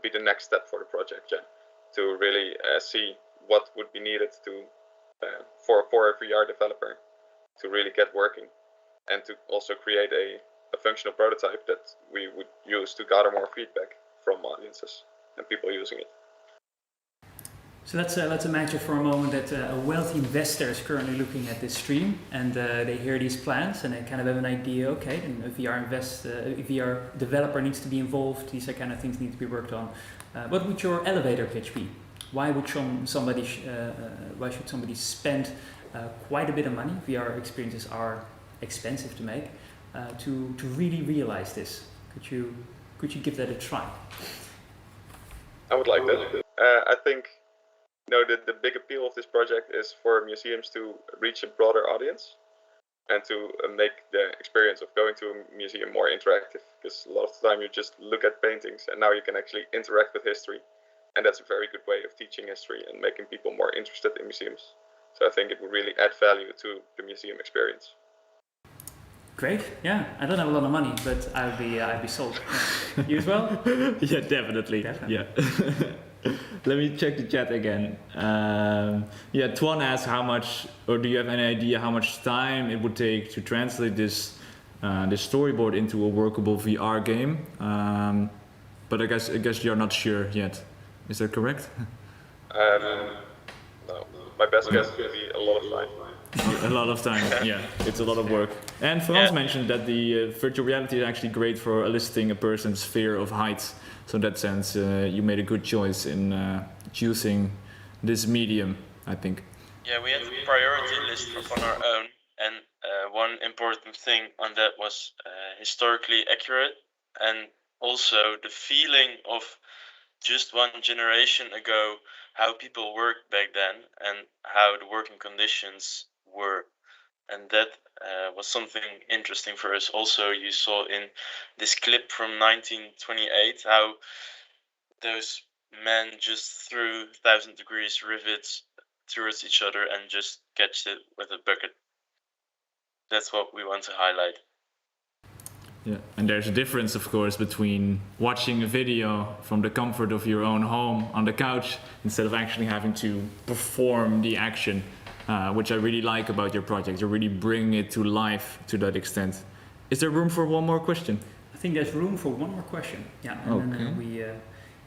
be the next step for the project, to really see what would be needed to for a VR developer to really get working, and to also create a functional prototype that we would use to gather more feedback from audiences and people using it. So let's imagine for a moment that a wealthy investor is currently looking at this stream, and they hear these plans and they kind of have an idea. Okay, and a VR developer needs to be involved. These are kind of things need to be worked on. What would your elevator pitch be? Why would somebody spend quite a bit of money? VR experiences are expensive to make. To really realize this, could you give that a try? I would like that. I think the big appeal of this project is for museums to reach a broader audience and to make the experience of going to a museum more interactive, because a lot of the time you just look at paintings and now you can actually interact with history, and that's a very good way of teaching history and making people more interested in museums. So I think it would really add value to the museum experience. Great, yeah. I don't have a lot of money, but I'd be sold. You as well? Yeah, definitely. Yeah. Let me check the chat again. Tuan asks how much, or do you have any idea how much time it would take to translate this storyboard into a workable VR game? But I guess you're not sure yet. Is that correct? No. My best guess would be a lot of time. A lot of time, yeah. It's a lot of work. And Frans mentioned that the virtual reality is actually great for eliciting a person's fear of heights. So in that sense, you made a good choice in choosing this medium, I think. Yeah, we had a priority list on our own, and one important thing on that was historically accurate, and also the feeling of just one generation ago, how people worked back then and how the working conditions were. And that was something interesting for us. Also, you saw in this clip from 1928 how those men just threw 1,000-degree rivets towards each other and just catch it with a bucket. That's what we want to highlight. Yeah, and there's a difference, of course, between watching a video from the comfort of your own home on the couch instead of actually having to perform the action, which I really like about your project. You really bring it to life to that extent. Is there room for one more question? I think there's room for one more question. Yeah, and then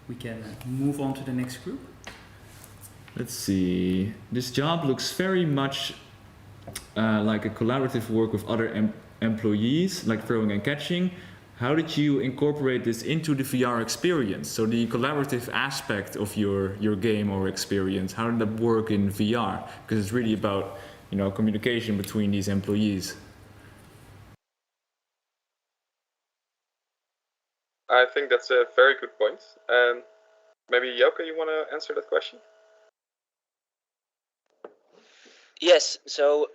we can move on to the next group. Let's see. This job looks very much like a collaborative work with other employees, like throwing and catching. How did you incorporate this into the VR experience? So the collaborative aspect of your game or experience, how did that work in VR? Because it's really about communication between these employees. I think that's a very good point. Maybe Joke, you want to answer that question? Yes, so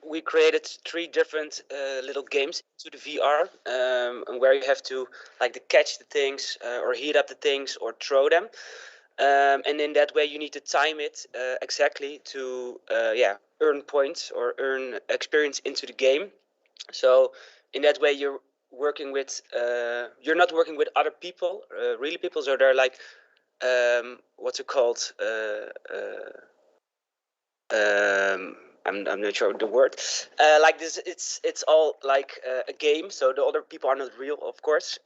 we created 3 different little games to the VR, and where you have to catch the things or heat up the things or throw them, and in that way you need to time it exactly to earn points or earn experience into the game. So in that way you're working with you're not working with other people, really people. So they're what's it called? I'm not sure the word. Like this, it's all like a game. So the other people are not real, of course.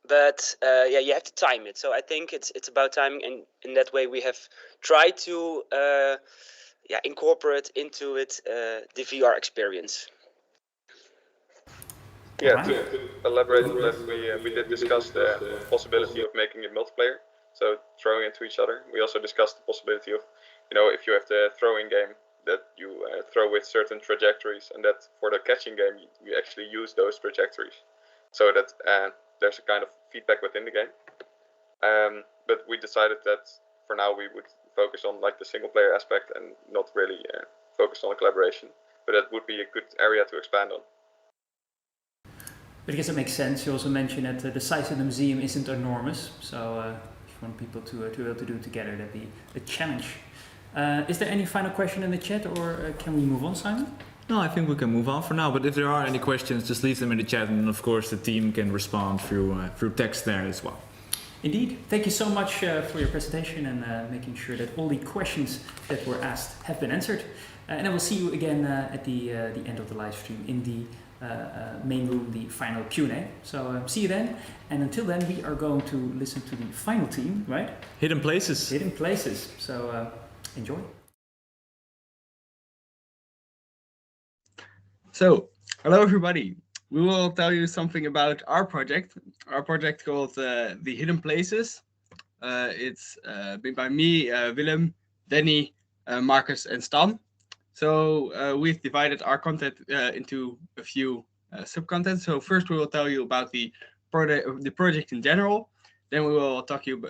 But yeah, you have to time it. So I think it's about timing, and in that way we have tried to incorporate into it the VR experience. Yeah, to elaborate on that, we did discuss the possibility of making it multiplayer, so throwing into each other. We also discussed the possibility of, if you have the throwing game, that you throw with certain trajectories, and that for the catching game, you actually use those trajectories, so that there's a kind of feedback within the game. But we decided that for now we would focus on the single player aspect and not really focus on the collaboration. But that would be a good area to expand on. But I guess it makes sense. You also mentioned that the size of the museum isn't enormous, so if you want people to be able to do it together, that'd be a challenge. Is there any final question in the chat, or can we move on, Simon? No, I think we can move on for now, but if there are any questions, just leave them in the chat, and of course the team can respond through text there as well. Indeed. Thank you so much for your presentation and making sure that all the questions that were asked have been answered. And I will see you again at the end of the live stream in the main room, the final Q&A. So see you then. And until then, we are going to listen to the final team, right? Hidden Places. Hidden Places. So enjoy. So, hello everybody. We will tell you something about our project called the Hidden Places. It's made by me, Willem, Danny, Marcus, and Stan. So we've divided our content into a few sub-content. So first we will tell you about the project in general. Then we will talk you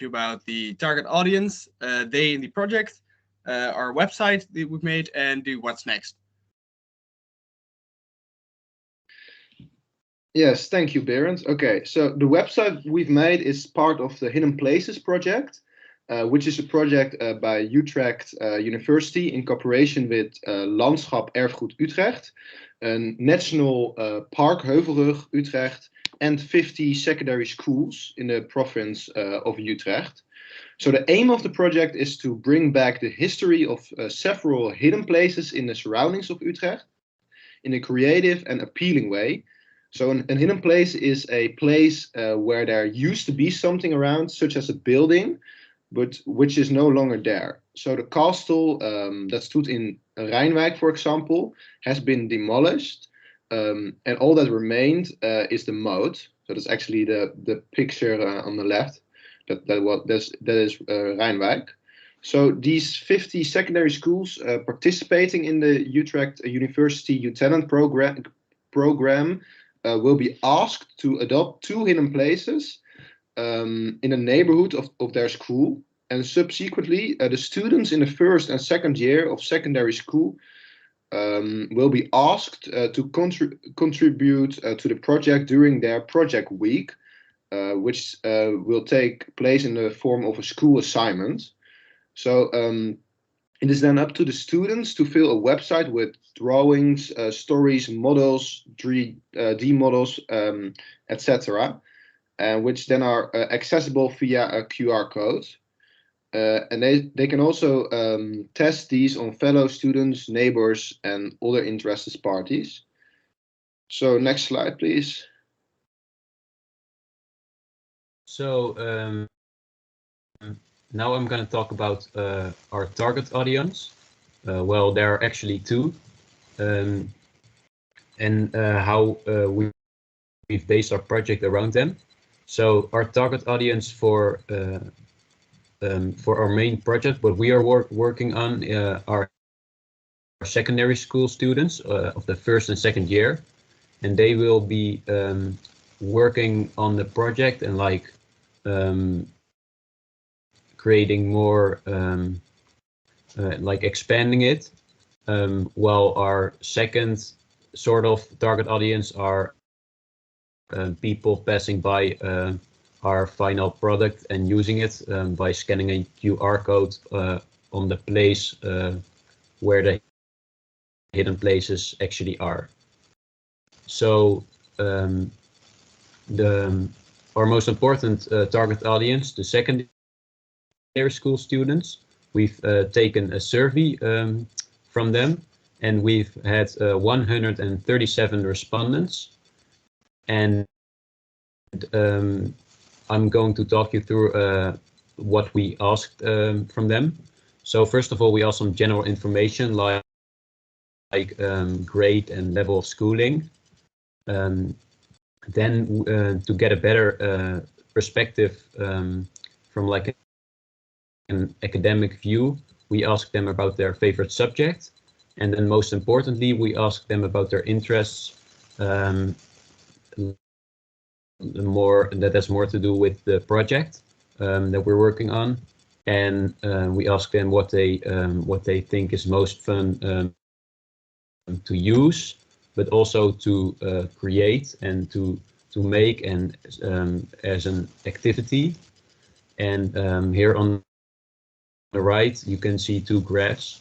about the target audience, they in the project, our website that we've made, and do what's next. Yes, thank you, Berend. Okay, so the website we've made is part of the Hidden Places project, which is a project by Utrecht University in cooperation with Landschap Erfgoed Utrecht, a national park Heuvelrug Utrecht, and 50 secondary schools in the province of Utrecht. So the aim of the project is to bring back the history of several hidden places in the surroundings of Utrecht in a creative and appealing way. So a hidden place is a place where there used to be something around, such as a building, but which is no longer there. So the castle that stood in Rijnwijk, for example, has been demolished, and all that remained is the moat. So that's actually the picture on the left. That is Rijnwijk. So these 50 secondary schools participating in the Utrecht University Lieutenant program will be asked to adopt 2 hidden places in the neighborhood of their school, and subsequently the students in the first and second year of secondary school will be asked to contribute to the project during their project week, which will take place in the form of a school assignment. So it is then up to the students to fill a website with drawings, stories, models, 3D models, etc., which then are accessible via a QR code. And they can also test these on fellow students, neighbors, and other interested parties. So next slide, please. So now I'm going to talk about our target audience. Well, there are actually 2, and how we've based our project around them. So our target audience for our main project, what we are working on, are secondary school students of the first and second year, and they will be working on the project and creating more like expanding it, while our second sort of target audience are people passing by our final product and using it by scanning a QR code on the place where the hidden places actually are. So our most important target audience, the secondary school students, we've taken a survey from them, and we've had 137 respondents. And I'm going to talk you through what we asked from them. So first of all, we asked some general information like grade and level of schooling. Then to get a better perspective from like an academic view, we asked them about their favorite subject. And then most importantly, we asked them about their interests. That has more to do with the project that we're working on, and we ask them what they think is most fun to use, but also to create and to make and as an activity. And here on the right, you can see two graphs,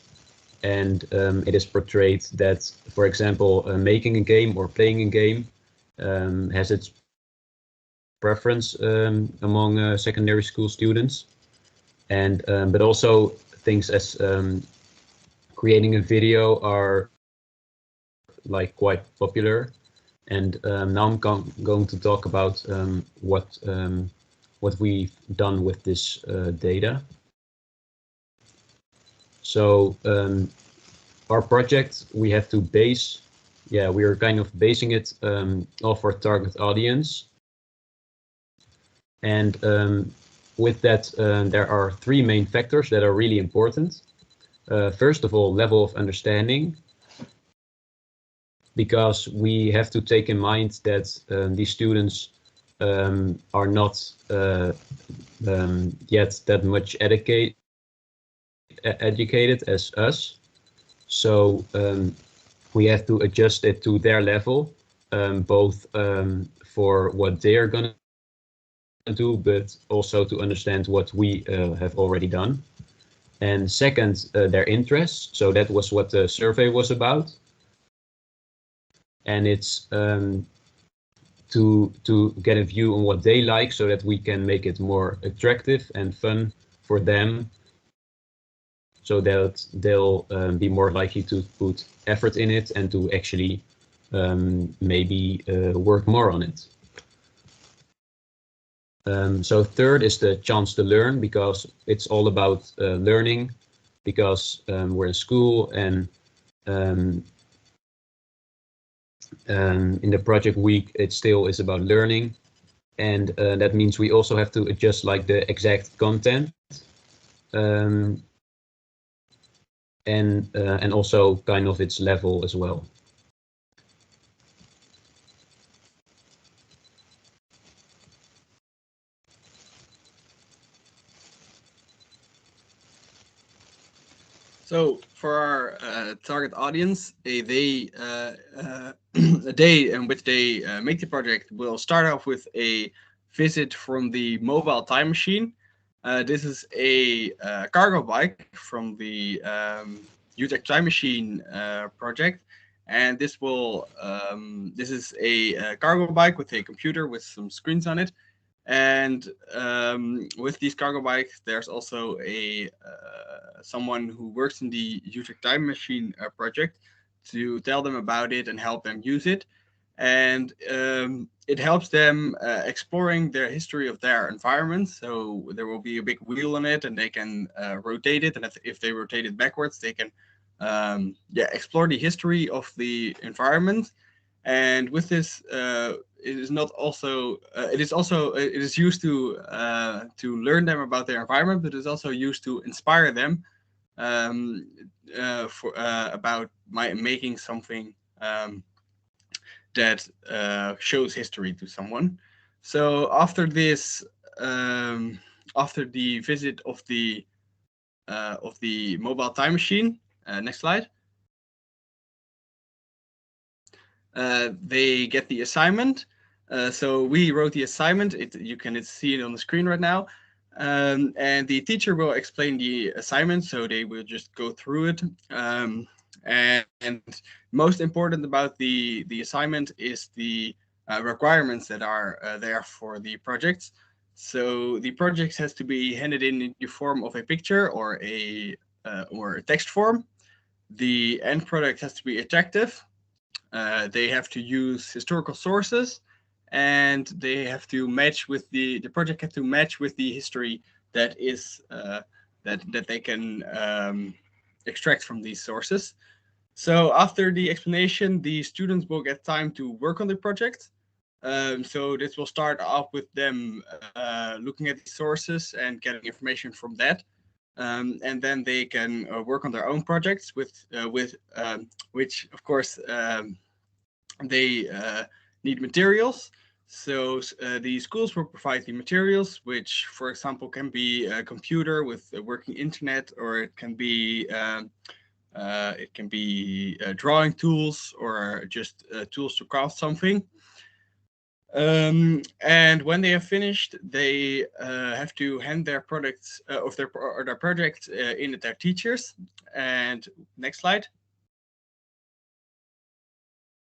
and it is portrayed that, for example, making a game or playing a game has its preference among secondary school students, and but also things as creating a video are like quite popular. And now I'm going to talk about what we've done with this data. So our project, we have to base, we are kind of basing it off our target audience. And with that, there are three main factors that are really important. First of all, level of understanding, because we have to take in mind that these students are not yet that much educated as us. So we have to adjust it to their level, both for what they are going to do, but also to understand what we have already done. And second, their interests. So that was what the survey was about. And it's to get a view on what they like so that we can make it more attractive and fun for them, so that they'll be more likely to put effort in it and to actually maybe work more on it. So third is the chance to learn, because it's all about learning, because we're in school, and in the project week it still is about learning, and that means we also have to adjust like the exact content and also kind of its level as well. So for our target audience, a day a day in which they make the project will start off with a visit from the mobile time machine. This is a cargo bike from the Utrecht Time Machine project, and this will this is a cargo bike with a computer with some screens on it. And with these cargo bikes, there's also a someone who works in the Utrecht Time Machine project to tell them about it and help them use it. And it helps them exploring their history of their environment. So there will be a big wheel on it, and they can rotate it. And if they rotate it backwards, they can explore the history of the environment. And with this, it is not also it is used to learn them about their environment, but it's also used to inspire them about making something that shows history to someone. So after this, after the visit of the of the mobile time machine. Next slide. They get the assignment. So we wrote the assignment. You can see it on the screen right now. And the teacher will explain the assignment, so they will just go through it. And most important about the assignment is the requirements that are there for the projects. So the project has to be handed in the form of a picture or a text form. The end product has to be attractive. They have to use historical sources, and they have to match with the project has to match with the history that is that they can extract from these sources. So after the explanation, the students will get time to work on the project. So this will start off with them looking at the sources and getting information from that. And then they can work on their own projects with which of course they need materials. So the schools will provide the materials, which, for example, can be a computer with a working internet, or it can be drawing tools, or just tools to craft something. And when they have finished, they have to hand their products of their project in to their teachers. And next slide.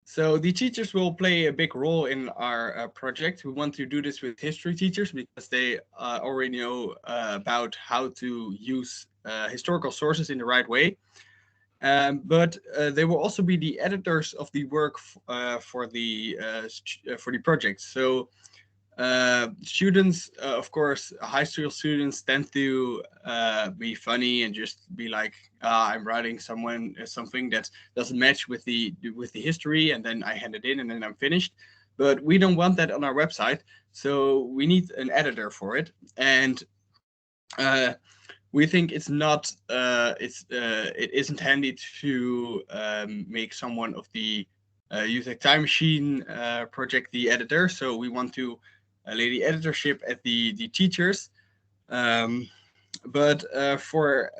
So the teachers will play a big role in our project. We want to do this with history teachers because they already know about how to use historical sources in the right way. But they will also be the editors of the work for the project. So students, of course, high school students tend to be funny and just be like, I'm writing something that doesn't match with the history, and then I hand it in and then I'm finished. But we don't want that on our website, so we need an editor for it. And we think it's not it isn't handy to make someone of the USEC Time Machine project the editor. So we want to lay the editorship at the teachers. But for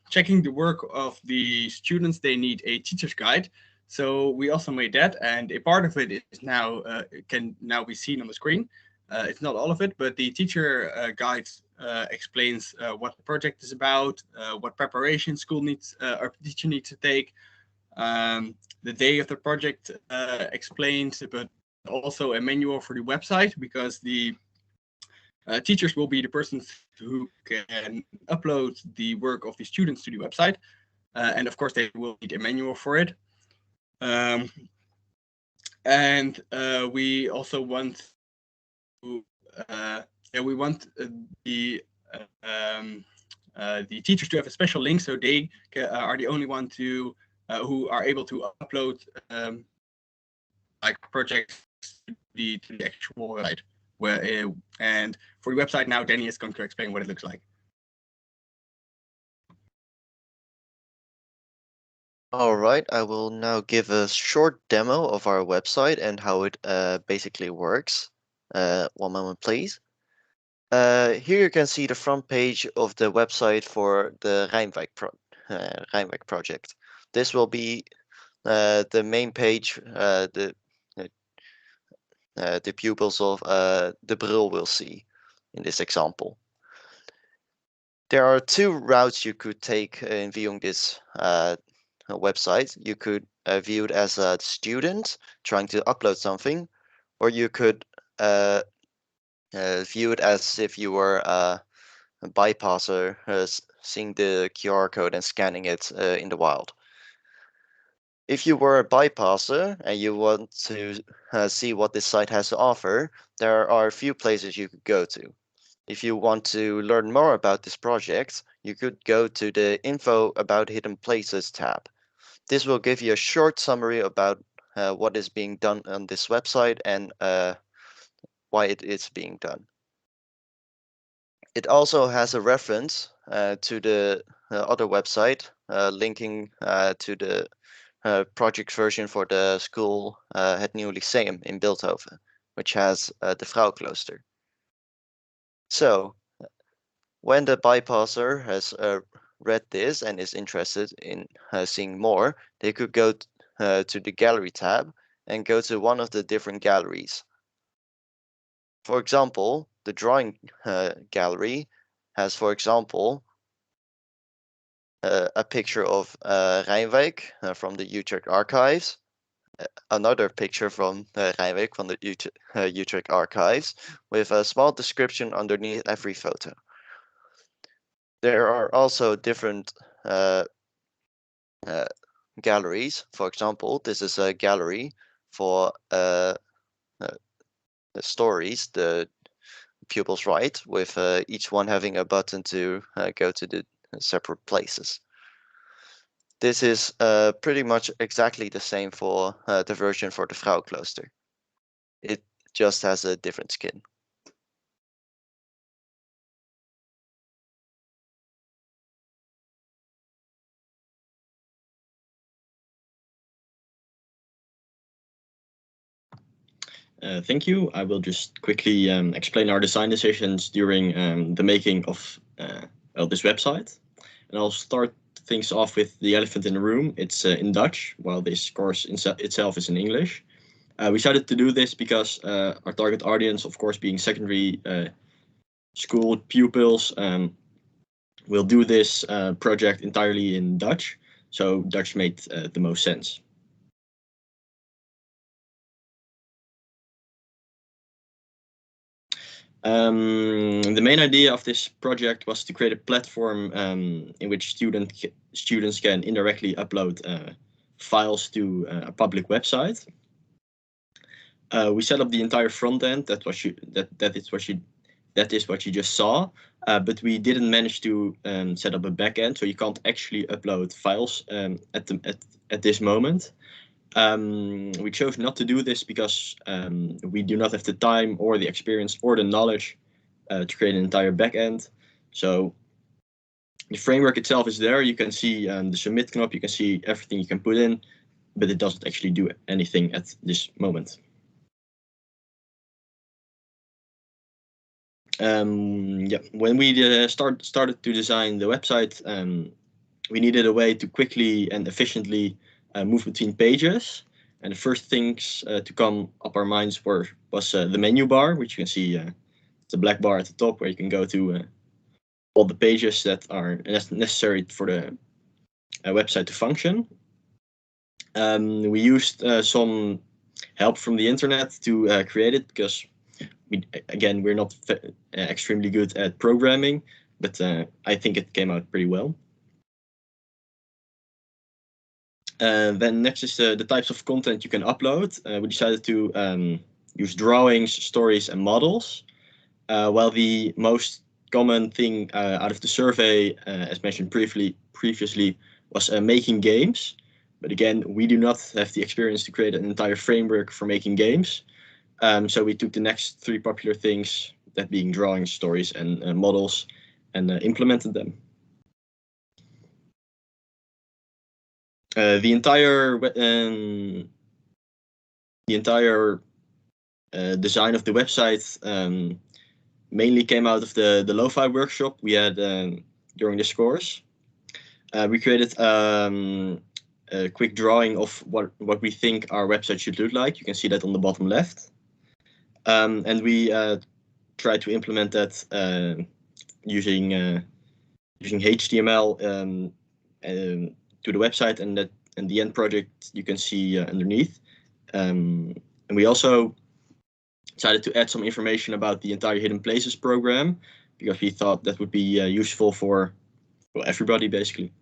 checking the work of the students, they need a teacher's guide. So we also made that, and a part of it is now can now be seen on the screen. It's not all of it, but the teacher guide explains what the project is about, what preparation school needs or teacher needs to take, the day of the project explained, but also a manual for the website, because the teachers will be the persons who can upload the work of the students to the website. And of course, they will need a manual for it. And we also want to, we want the teachers to have a special link, so they are the only one to who are able to upload like projects to the actual website. And for the website now, Danny is going to explain what it looks like. All right, I will now give a short demo of our website and how it basically works. One moment, please. Here you can see the front page of the website for the Rijnwijk project. This will be the main page the pupils of the Bril will see in this example. There are two routes you could take in viewing this website. You could view it as a student trying to upload something, or you could view it as if you were a bypasser seeing the QR code and scanning it in the wild. If you were a bypasser and you want to see what this site has to offer, there are a few places you could go to. If you want to learn more about this project, you could go to the Info About Hidden Places tab. This will give you a short summary about what is being done on this website and why it is being done. It also has a reference to the other website linking to the project version for the school Het Nieuw Lyceum in Bilthoven, which has the Vrouwklooster. So when the bypasser has read this and is interested in seeing more, they could go to the gallery tab and go to one of the different galleries. For example, the drawing gallery has, for example, a picture of Rijnwijk from the Utrecht archives, another picture from Rijnwijk from the Utrecht archives, with a small description underneath every photo. There are also different galleries. For example, this is a gallery for the stories the pupils write, with each one having a button to go to the separate places. This is pretty much exactly the same for the version for the Vrouwenklooster. It just has a different skin. Thank you. I will just quickly explain our design decisions during the making of this website. And I'll start things off with the elephant in the room. It's in Dutch, while this course itself is in English. We decided to do this because our target audience, of course, being secondary school pupils, will do this project entirely in Dutch. So Dutch made the most sense. The main idea of this project was to create a platform in which students can indirectly upload files to a public website. We set up the entire front end. That is what you just saw, but we didn't manage to set up a back end, so you can't actually upload files at this moment. We chose not to do this because we do not have the time or the experience or the knowledge to create an entire backend. So the framework itself is there. You can see the submit knob, you can see everything you can put in, but it doesn't actually do anything at this moment. When we started to design the website, we needed a way to quickly and efficiently move between pages, and the first things to come up our minds was the menu bar, which you can see the black bar at the top, where you can go to all the pages that are necessary for the website to function. We used some help from the internet to create it, because we're not extremely good at programming, but I think it came out pretty well. Then next is the types of content you can upload. We decided to use drawings, stories, and models. While the most common thing out of the survey, as mentioned previously, was making games. But again, we do not have the experience to create an entire framework for making games. So we took the next three popular things, that being drawings, stories, and models, and implemented them. The entire design of the website mainly came out of the lo-fi workshop we had during this course. We created a quick drawing of what we think our website should look like. You can see that on the bottom left. And we tried to implement that using HTML to the website, and the end project you can see underneath. And we also decided to add some information about the entire Hidden Places program, because we thought that would be useful for everybody, basically.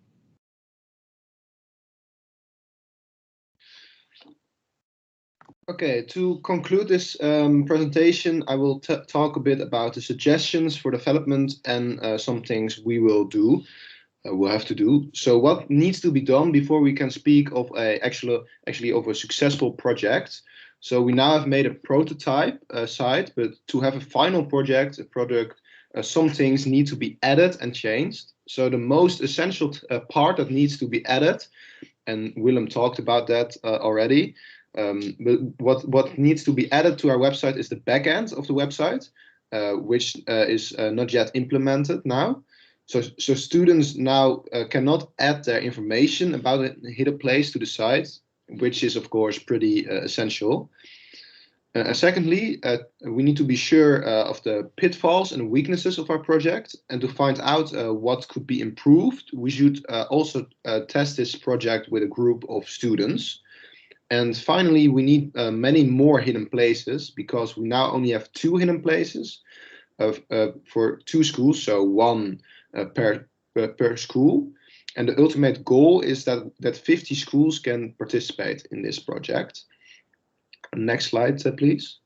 Okay, to conclude this presentation, I will talk a bit about the suggestions for development and some things we will do. We'll have to do. So what needs to be done before we can speak of actually of a successful project? So we now have made a prototype site, but to have a final project, a product, some things need to be added and changed. So the most essential part that needs to be added, and Willem talked about that already, but what needs to be added to our website is the backend of the website, which is not yet implemented now. So students now cannot add their information about a hidden place to the site, which is of course pretty essential. Secondly, we need to be sure of the pitfalls and weaknesses of our project, and to find out what could be improved, we should also test this project with a group of students. And finally, we need many more hidden places, because we now only have 2 hidden places for 2 schools, so 1 per school. And the ultimate goal is that 50 schools can participate in this project. Next slide, please.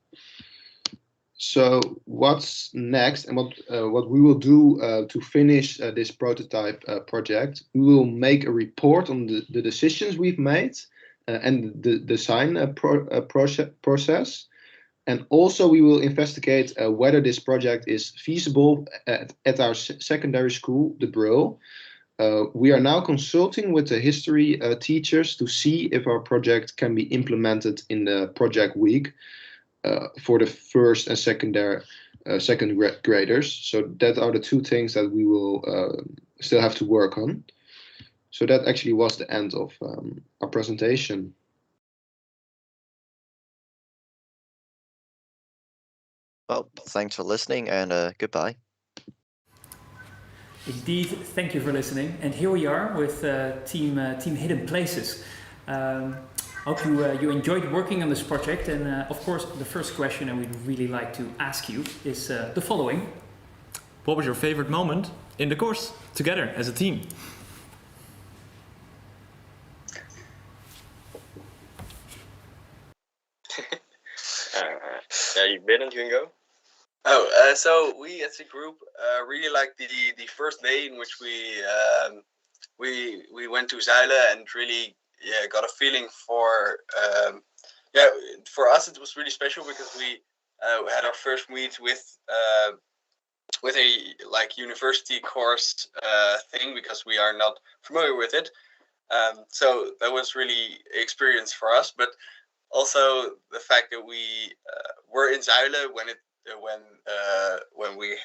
So what's next, and what we will do to finish this prototype project? We will make a report on the decisions we've made and the design process. And also we will investigate whether this project is feasible at our secondary school, the Brill. We are now consulting with the history teachers to see if our project can be implemented in the project week for the first and second graders. So that are the 2 things that we will still have to work on. So that actually was the end of our presentation. Well, thanks for listening, and goodbye. Indeed, thank you for listening. And here we are with team Hidden Places. Hope you enjoyed working on this project. And of course, the first question I would really like to ask you is the following. What was your favorite moment in the course together as a team? You can go. So we as a group really liked the first day in which we went to Zuilen and really got a feeling for for us it was really special because we had our first meet with a university course thing, because we are not familiar with it. So that was really an experience for us, but also the fact that we were in Zuilen when we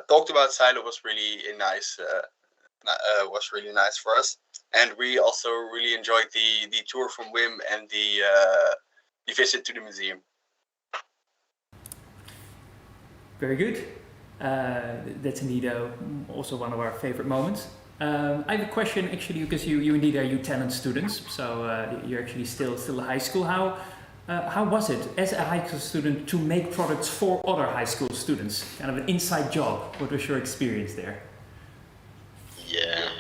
talked about Zuilen was really nice for us, and we also really enjoyed the tour from Wim and the visit to the museum. Very good. That's indeed also one of our favorite moments. I have a question actually, because you indeed are talent students, so you're actually still a high school. How was it as a high school student to make products for other high school students? Kind of an inside job. What was your experience there? Yeah.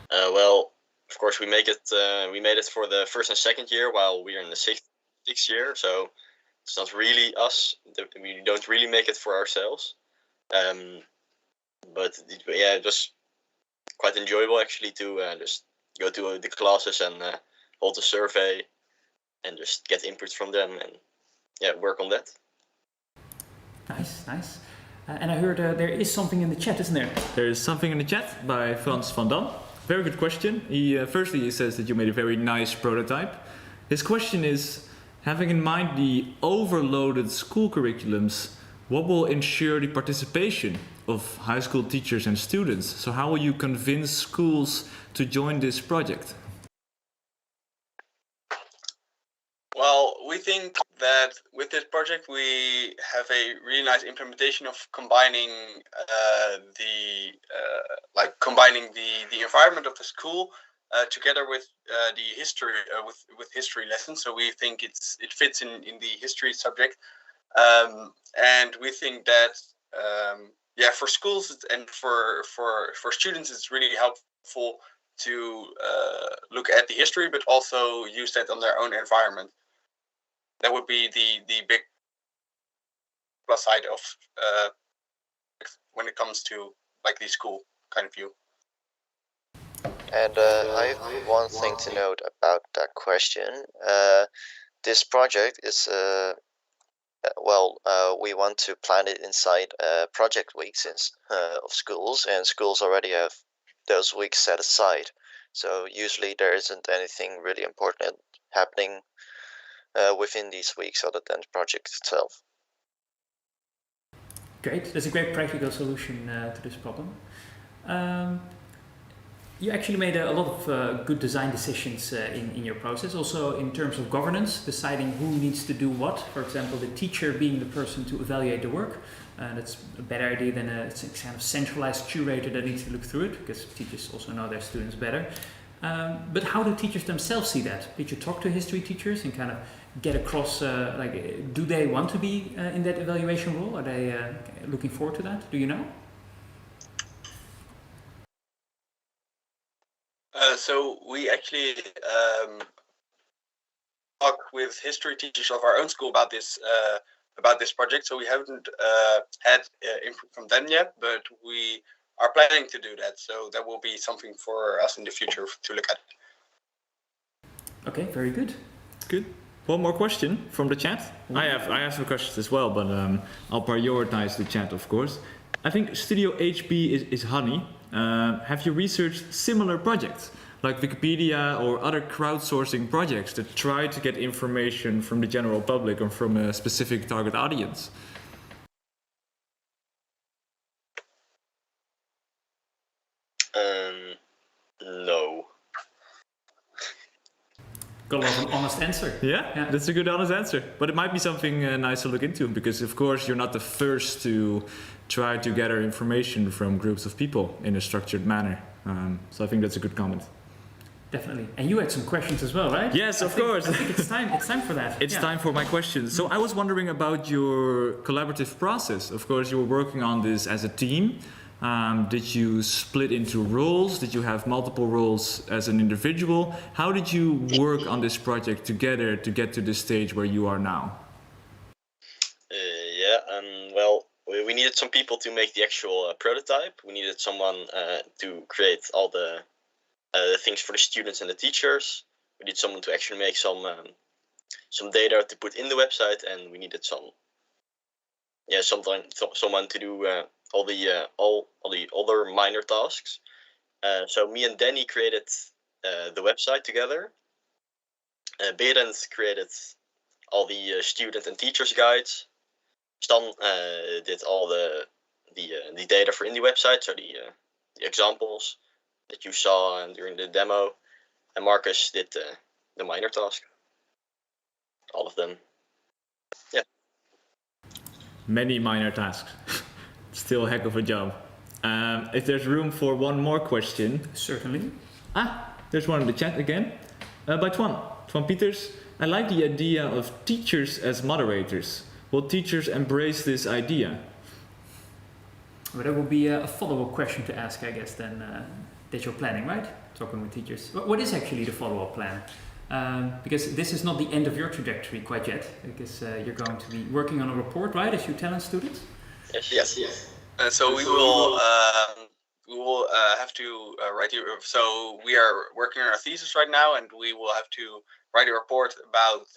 Well, of course we made it for the first and second year, while we are in the sixth year. So it's not really us. We don't really make it for ourselves. But yeah, it was quite enjoyable actually to just go to the classes and hold a survey and just get input from them and work on that. Nice. And I heard there is something in the chat, isn't there? There is something in the chat by Frans van Dam. Very good question. Firstly, he says that you made a very nice prototype. His question is, having in mind the overloaded school curriculums, what will ensure the participation of high school teachers and students? So how will you convince schools to join this project? Well, we think that with this project we have a really nice implementation of combining the environment of the school together with the history with history lessons. So we think it fits in the history subject, and we think that for schools and for students it's really helpful to look at the history, but also use that on their own environment. That would be the big plus side of when it comes to like the school kind of view. And I have one thing to note about that question. This project is we want to plan it inside project weeks of schools, and schools already have those weeks set aside. So usually there isn't anything really important happening within these weeks other than the project itself. Great, that's a great practical solution to this problem. You actually made a lot of good design decisions in your process, also in terms of governance, deciding who needs to do what. For example, the teacher being the person to evaluate the work. That's a better idea than a kind of centralized curator that needs to look through it, because teachers also know their students better. But how do teachers themselves see that? Did you talk to history teachers and kind of get across, do they want to be in that evaluation role? Are they looking forward to that? Do you know? So we actually talk with history teachers of our own school about this project. So we haven't had input from them yet, but we are planning to do that. So that will be something for us in the future to look at. Okay, very good. Good. One more question from the chat. I have some questions as well, but I'll prioritize the chat, of course. I think Studio HB is honey. Have you researched similar projects like Wikipedia or other crowdsourcing projects that try to get information from the general public or from a specific target audience? No. Got an honest answer. Yeah, that's a good honest answer. But it might be something nice to look into, because of course you're not the first to try to gather information from groups of people in a structured manner. So I think that's a good comment. Definitely. And you had some questions as well, right? Yes, of course. I think it's time for that. It's time for my questions. So I was wondering about your collaborative process. Of course, you were working on this as a team. Did you split into roles? Did you have multiple roles as an individual? How did you work on this project together to get to this stage where you are now? Well, we needed some people to make the actual prototype. We needed someone to create all the things for the students and the teachers. We need someone to actually make some data to put in the website, and we needed someone to do all the other minor tasks. So me and Danny created the website together. Berend created all the student and teachers guides. Stan did all the data for in the website, so the examples that you saw during the demo, and Marcus did the minor task. All of them. Yeah. Many minor tasks. Still a heck of a job. If there's room for one more question. Certainly. There's one in the chat again. By Twan Pieters. I like the idea of teachers as moderators. Will teachers embrace this idea? Well, that will be a follow-up question to ask, I guess, then, that you're planning, right? Talking with teachers. What is actually the follow-up plan? Because this is not the end of your trajectory quite yet, because you're going to be working on a report, right, as you talent students? Yes. So we will have to write. So we are working on our thesis right now, and we will have to write a report about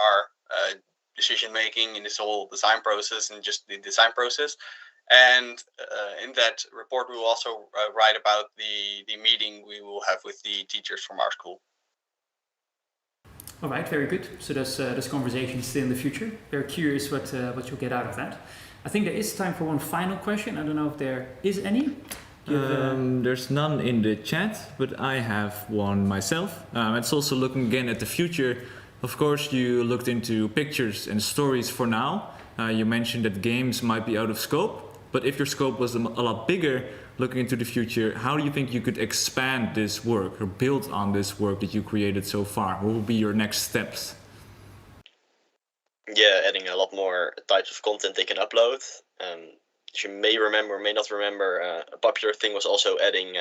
our decision making in this whole design process and just the design process. And in that report, we will also write about the meeting we will have with the teachers from our school. All right, very good. So there's conversations still in the future. Very curious what you'll get out of that. I think there is time for one final question. I don't know if there is any. There's none in the chat, but I have one myself. It's also looking again at the future. Of course, you looked into pictures and stories for now. You mentioned that games might be out of scope. But if your scope was a lot bigger, looking into the future, how do you think you could expand this work or build on this work that you created so far? What will be your next steps? Yeah, adding a lot more types of content they can upload. As you may remember or may not remember, a popular thing was also adding,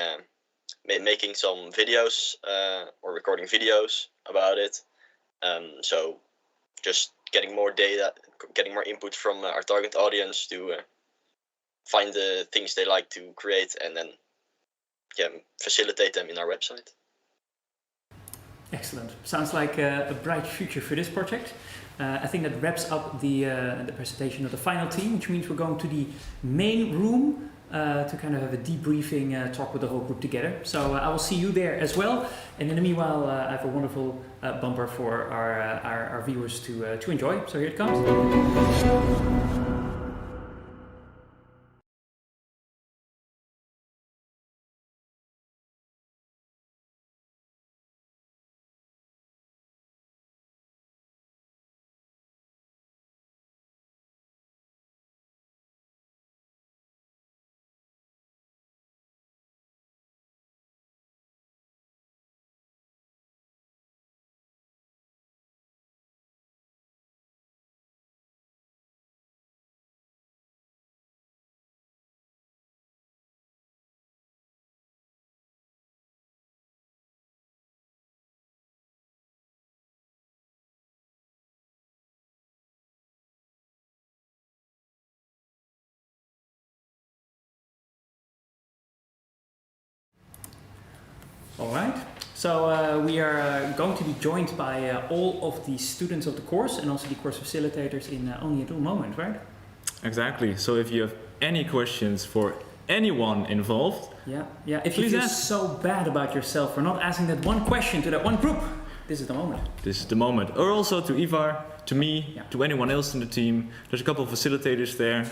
making some videos or recording videos about it. So just getting more data, getting more input from our target audience to find the things they like to create and then facilitate them in our website. Excellent. Sounds like a bright future for this project. I think that wraps up the presentation of the final team, which means we're going to the main room to kind of have a debriefing talk with the whole group together. So I will see you there as well. And in the meanwhile, I have a wonderful bumper for our viewers to enjoy. So here it comes. All right. So we are going to be joined by all of the students of the course and also the course facilitators in only a little moment, right? Exactly. So if you have any questions for anyone involved, yeah. If you feel so bad about yourself for not asking that one question to that one group, this is the moment. This is the moment. Or also to Ivar, to me, to anyone else in the team. There's a couple of facilitators there.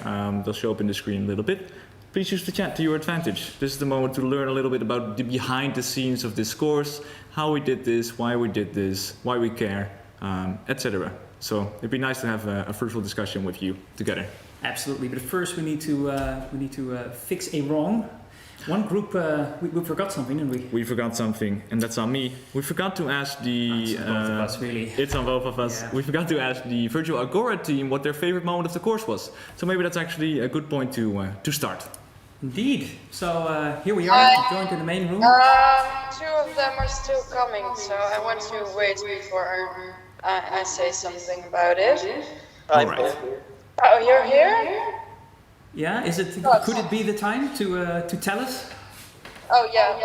They'll show up in the screen a little bit. Please use the chat to your advantage. This is the moment to learn a little bit about the behind the scenes of this course, how we did this, why we did this, why we care, etc. So it'd be nice to have a fruitful discussion with you together. Absolutely, but first we need to fix a wrong. One group, we forgot something, didn't we? We forgot something, and that's on me. We forgot to ask the... It's on both of us, really. It's on both of us. Yeah. We forgot to ask the Virtual Agora team what their favorite moment of the course was. So maybe that's actually a good point to start. Indeed. So here we are, joined in the main room. Two of them are still coming, so I want to wait before I say something about it. All right. Oh, you're here? Yeah, could it be the time to tell us? Oh yeah,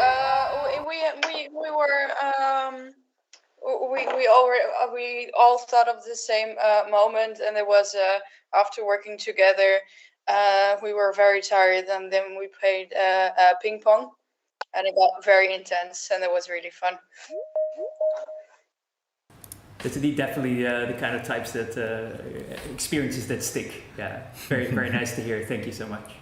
we all thought of the same moment, and it was after working together. We were very tired, and then we played ping pong, and it got very intense, and it was really fun. It's indeed definitely the kind of types that experiences that stick. Yeah, very nice to hear. Thank you so much.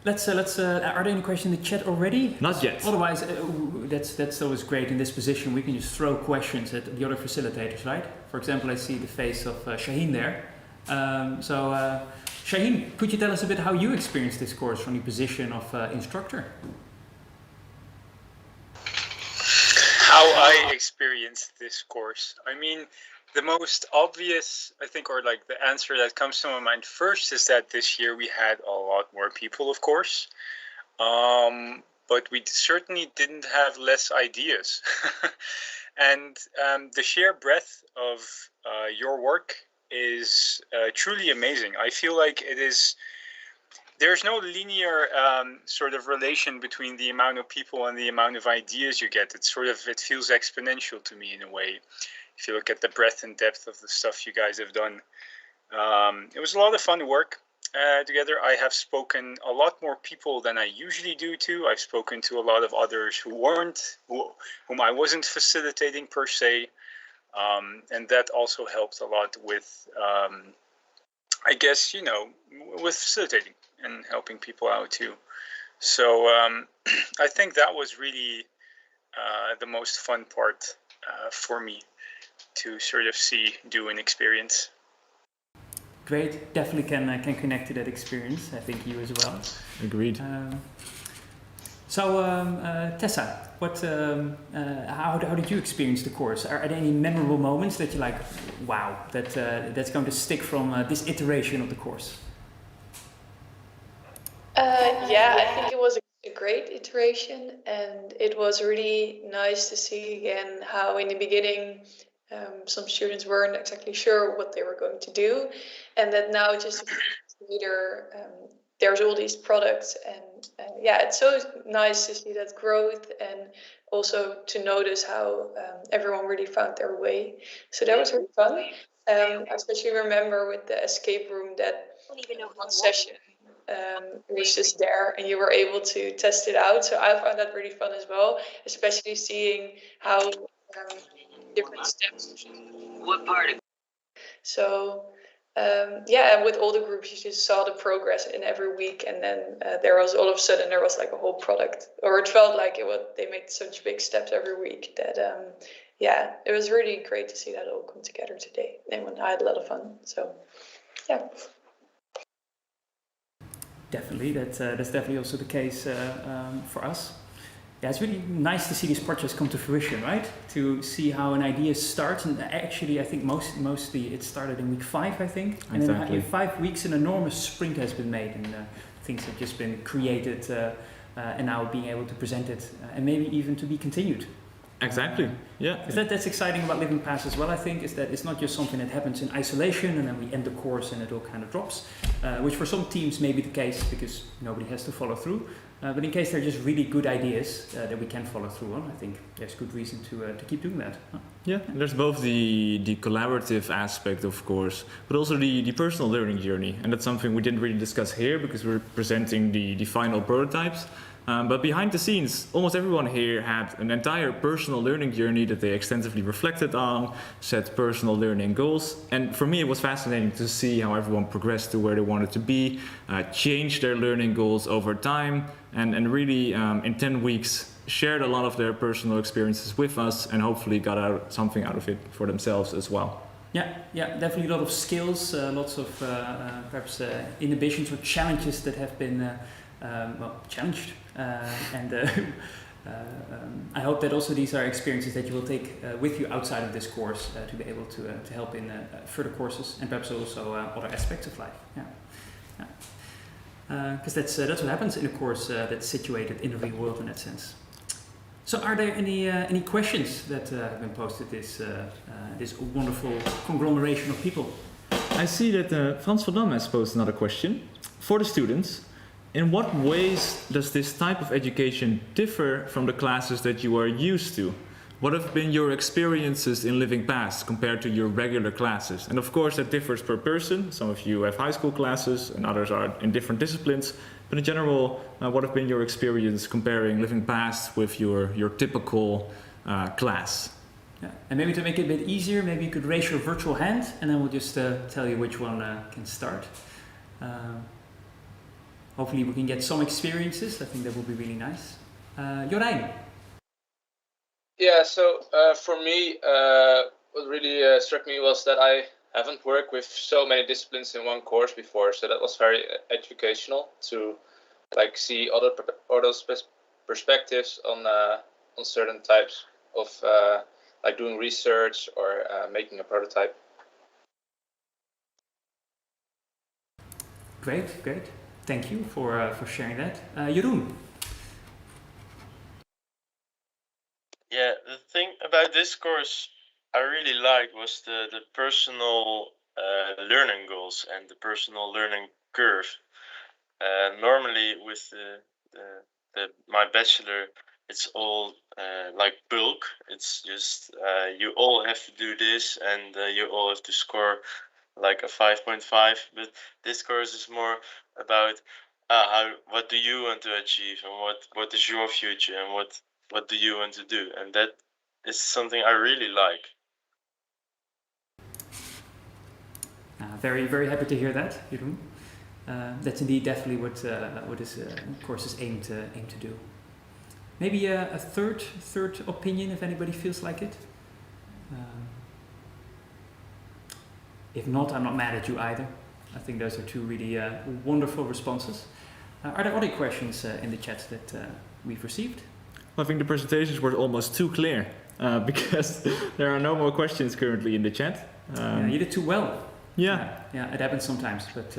Let's. Are there any questions in the chat already? Not yet. Otherwise, that's always great. In this position, we can just throw questions at the other facilitators, right? For example, I see the face of Shaheen there. Shaheen, could you tell us a bit how you experienced this course from the position of instructor? How I experienced this course. I mean, the most obvious, I think, or like the answer that comes to my mind first is that this year we had a lot more people, of course. But we certainly didn't have less ideas. And the sheer breadth of your work is truly amazing. I feel like there's no linear sort of relation between the amount of people and the amount of ideas you get. It feels exponential to me in a way. If you look at the breadth and depth of the stuff you guys have done. It was a lot of fun work together. I have spoken a lot more people than I usually do to. I've spoken to a lot of others whom I wasn't facilitating per se. And that also helped a lot with, I guess, with facilitating and helping people out too. So I think that was really the most fun part for me to sort of do and experience. Great, definitely can connect to that experience. I think you as well. Agreed. Tessa, how did you experience the course? Are there any memorable moments that you're like, wow, that's going to stick from this iteration of the course? Yeah, I think it was a great iteration, and it was really nice to see again how in the beginning some students weren't exactly sure what they were going to do, and that now just a few years later there's all these products, and yeah, it's so nice to see that growth and also to notice how everyone really found their way. So that was really fun. I especially remember with the escape room that one session it was just there and you were able to test it out. So I found that really fun as well, especially seeing how different steps. What part? So yeah, with all the groups, you just saw the progress in every week, and then there was all of a sudden there was like a whole product, or it felt like they made such big steps every week that yeah, it was really great to see that all come together today, and I had a lot of fun. So yeah. Definitely, that's definitely also the case for us. Yeah, it's really nice to see these projects come to fruition, right? To see how an idea starts, and actually, I think mostly it started in week 5, I think, and then in 5 weeks, an enormous sprint has been made, and things have just been created, and now being able to present it, and maybe even to be continued. Exactly. Yeah. Because that's exciting about Living Pass as well, I think, is that it's not just something that happens in isolation and then we end the course and it all kind of drops, which for some teams may be the case because nobody has to follow through. But in case they're just really good ideas that we can follow through on, I think there's good reason to keep doing that. Yeah, there's both the collaborative aspect, of course, but also the personal learning journey. And that's something we didn't really discuss here because we're presenting the final prototypes. But behind the scenes, almost everyone here had an entire personal learning journey that they extensively reflected on, set personal learning goals. And for me, it was fascinating to see how everyone progressed to where they wanted to be, change their learning goals over time, and really in 10 weeks shared a lot of their personal experiences with us and hopefully got something out of it for themselves as well. Yeah, definitely a lot of skills, lots of perhaps inhibitions or challenges that have been challenged. I hope that also these are experiences that you will take with you outside of this course to be able to help in further courses and perhaps also other aspects of life. Because that's what happens in a course that's situated in the real world in that sense. So, are there any questions that have been posted this wonderful conglomeration of people? I see that Frans van Dam has posed another question for the students. In what ways does this type of education differ from the classes that you are used to? What have been your experiences in living past compared to your regular classes? And of course that differs per person. Some of you have high school classes and others are in different disciplines. But in general, what have been your experience comparing living past with your typical class? Yeah. And maybe to make it a bit easier, maybe you could raise your virtual hand and then we'll just tell you which one can start. Hopefully we can get some experiences. I think that would be really nice. Jorijn. Yeah, so for me, what really struck me was that I haven't worked with so many disciplines in one course before, so that was very educational to like see other perspectives on certain types of like doing research or making a prototype. Great. Thank you for sharing that. Jeroen. Yeah, the thing about this course I really liked was the personal learning goals and the personal learning curve. Normally with my bachelor, it's all like bulk. It's just you all have to do this and you all have to score like a 5.5. But this course is more about what do you want to achieve and what is your future and what do you want to do, and that is something I really like. Very, very happy to hear that, Jeroen. That's indeed definitely what this course is aimed to do. Maybe a third opinion, if anybody feels like it. If not, I'm not mad at you either. I think those are two really wonderful responses. Are there other questions in the chat that we've received? I think the presentations were almost too clear because there are no more questions currently in the chat. Yeah, you did too well. Yeah, it happens sometimes, but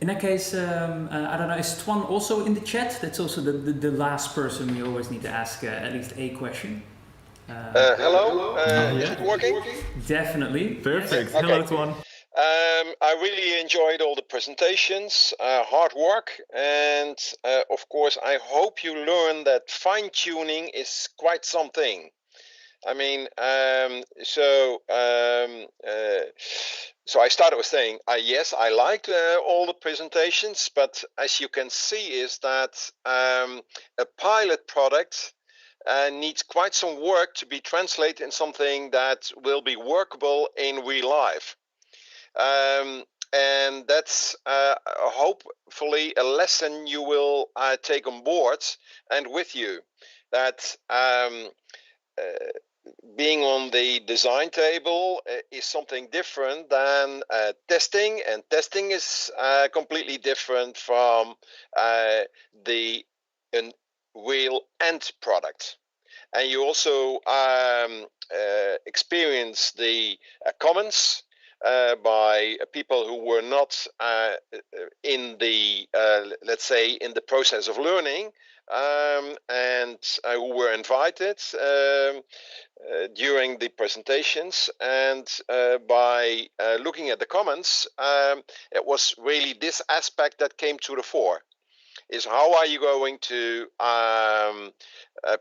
in that case, I don't know, is Twan also in the chat? That's also the last person we always need to ask at least a question. Hello, is it working? Definitely. Perfect. Okay. Hello, Twan. I really enjoyed all the presentations, hard work, and of course I hope you learn that fine-tuning is quite something. I mean, so I started with saying, yes, I liked all the presentations, but as you can see is that a pilot product needs quite some work to be translated in something that will be workable in real life. And that's hopefully a lesson you will take on board and with you, that being on the design table is something different than testing, and testing is completely different from the real end product. And you also experience the comments by people who were not in the, let's say, in the process of learning, and who were invited during the presentations. And by looking at the comments, it was really this aspect that came to the fore. Is how are you going to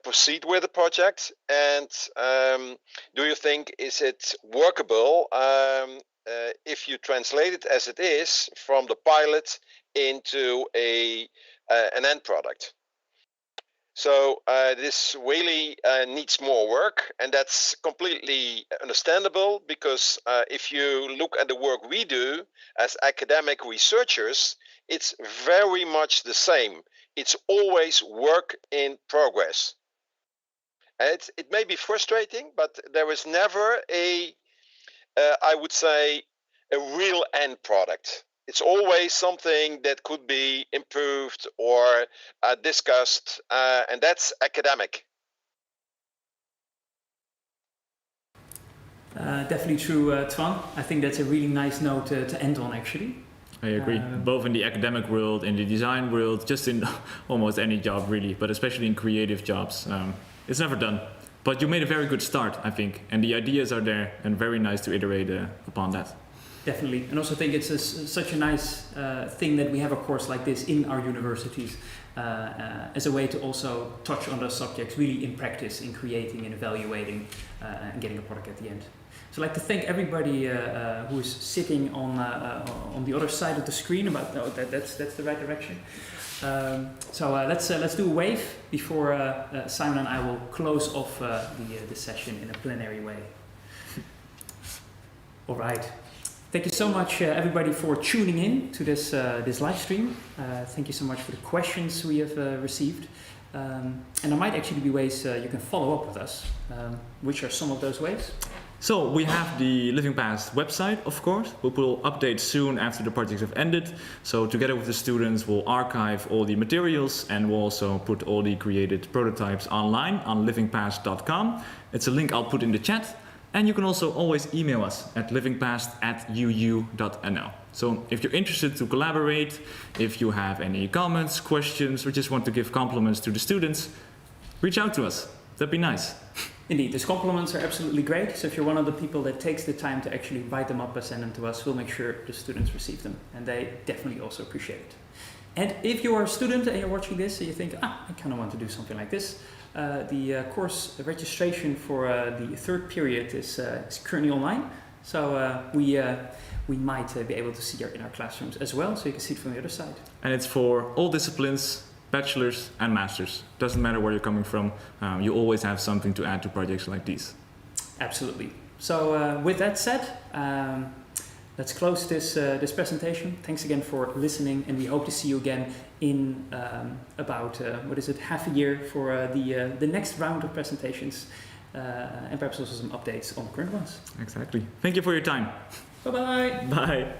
proceed with the project, and do you think is it workable if you translate it as it is from the pilot into an end product? So this really needs more work, and that's completely understandable, because if you look at the work we do as academic researchers, it's very much the same. It's always work in progress. And it may be frustrating, but there is never I would say, a real end product. It's always something that could be improved or discussed, and that's academic. Definitely true, Twan. I think that's a really nice note to end on, actually. I agree. Both in the academic world, in the design world, just in almost any job, really, but especially in creative jobs. It's never done. But you made a very good start, I think, and the ideas are there, and very nice to iterate upon that. Definitely, and also think it's such a nice thing that we have a course like this in our universities as a way to also touch on those subjects really in practice, in creating and evaluating and getting a product at the end. So I'd like to thank everybody who is sitting on the other side of the screen. That's the right direction. So let's do a wave before Simon and I will close off the session in a plenary way. All right. Thank you so much, everybody, for tuning in to this live stream. Thank you so much for the questions we have received. And there might actually be ways you can follow up with us. Which are some of those ways? So we have the Living Past website, of course. We'll update soon after the projects have ended. So together with the students, we'll archive all the materials, and we'll also put all the created prototypes online on livingpast.com. It's a link I'll put in the chat. And you can also always email us at livingpast@uu.nl. So if you're interested to collaborate, if you have any comments, questions, or just want to give compliments to the students, reach out to us. That'd be nice. Indeed, these compliments are absolutely great. So if you're one of the people that takes the time to actually write them up and send them to us, we'll make sure the students receive them. And they definitely also appreciate it. And if you are a student and you're watching this and you think, I kind of want to do something like this, the course registration for the third period is currently online. So we might be able to see it in our classrooms as well, so you can see it from the other side. And it's for all disciplines, bachelors and masters. Doesn't matter where you're coming from, you always have something to add to projects like these. Absolutely. So with that said, let's close this presentation. Thanks again for listening, and we hope to see you again in about half a year for the next round of presentations, and perhaps also some updates on the current ones. Exactly. Thank you for your time. Bye-bye. Bye.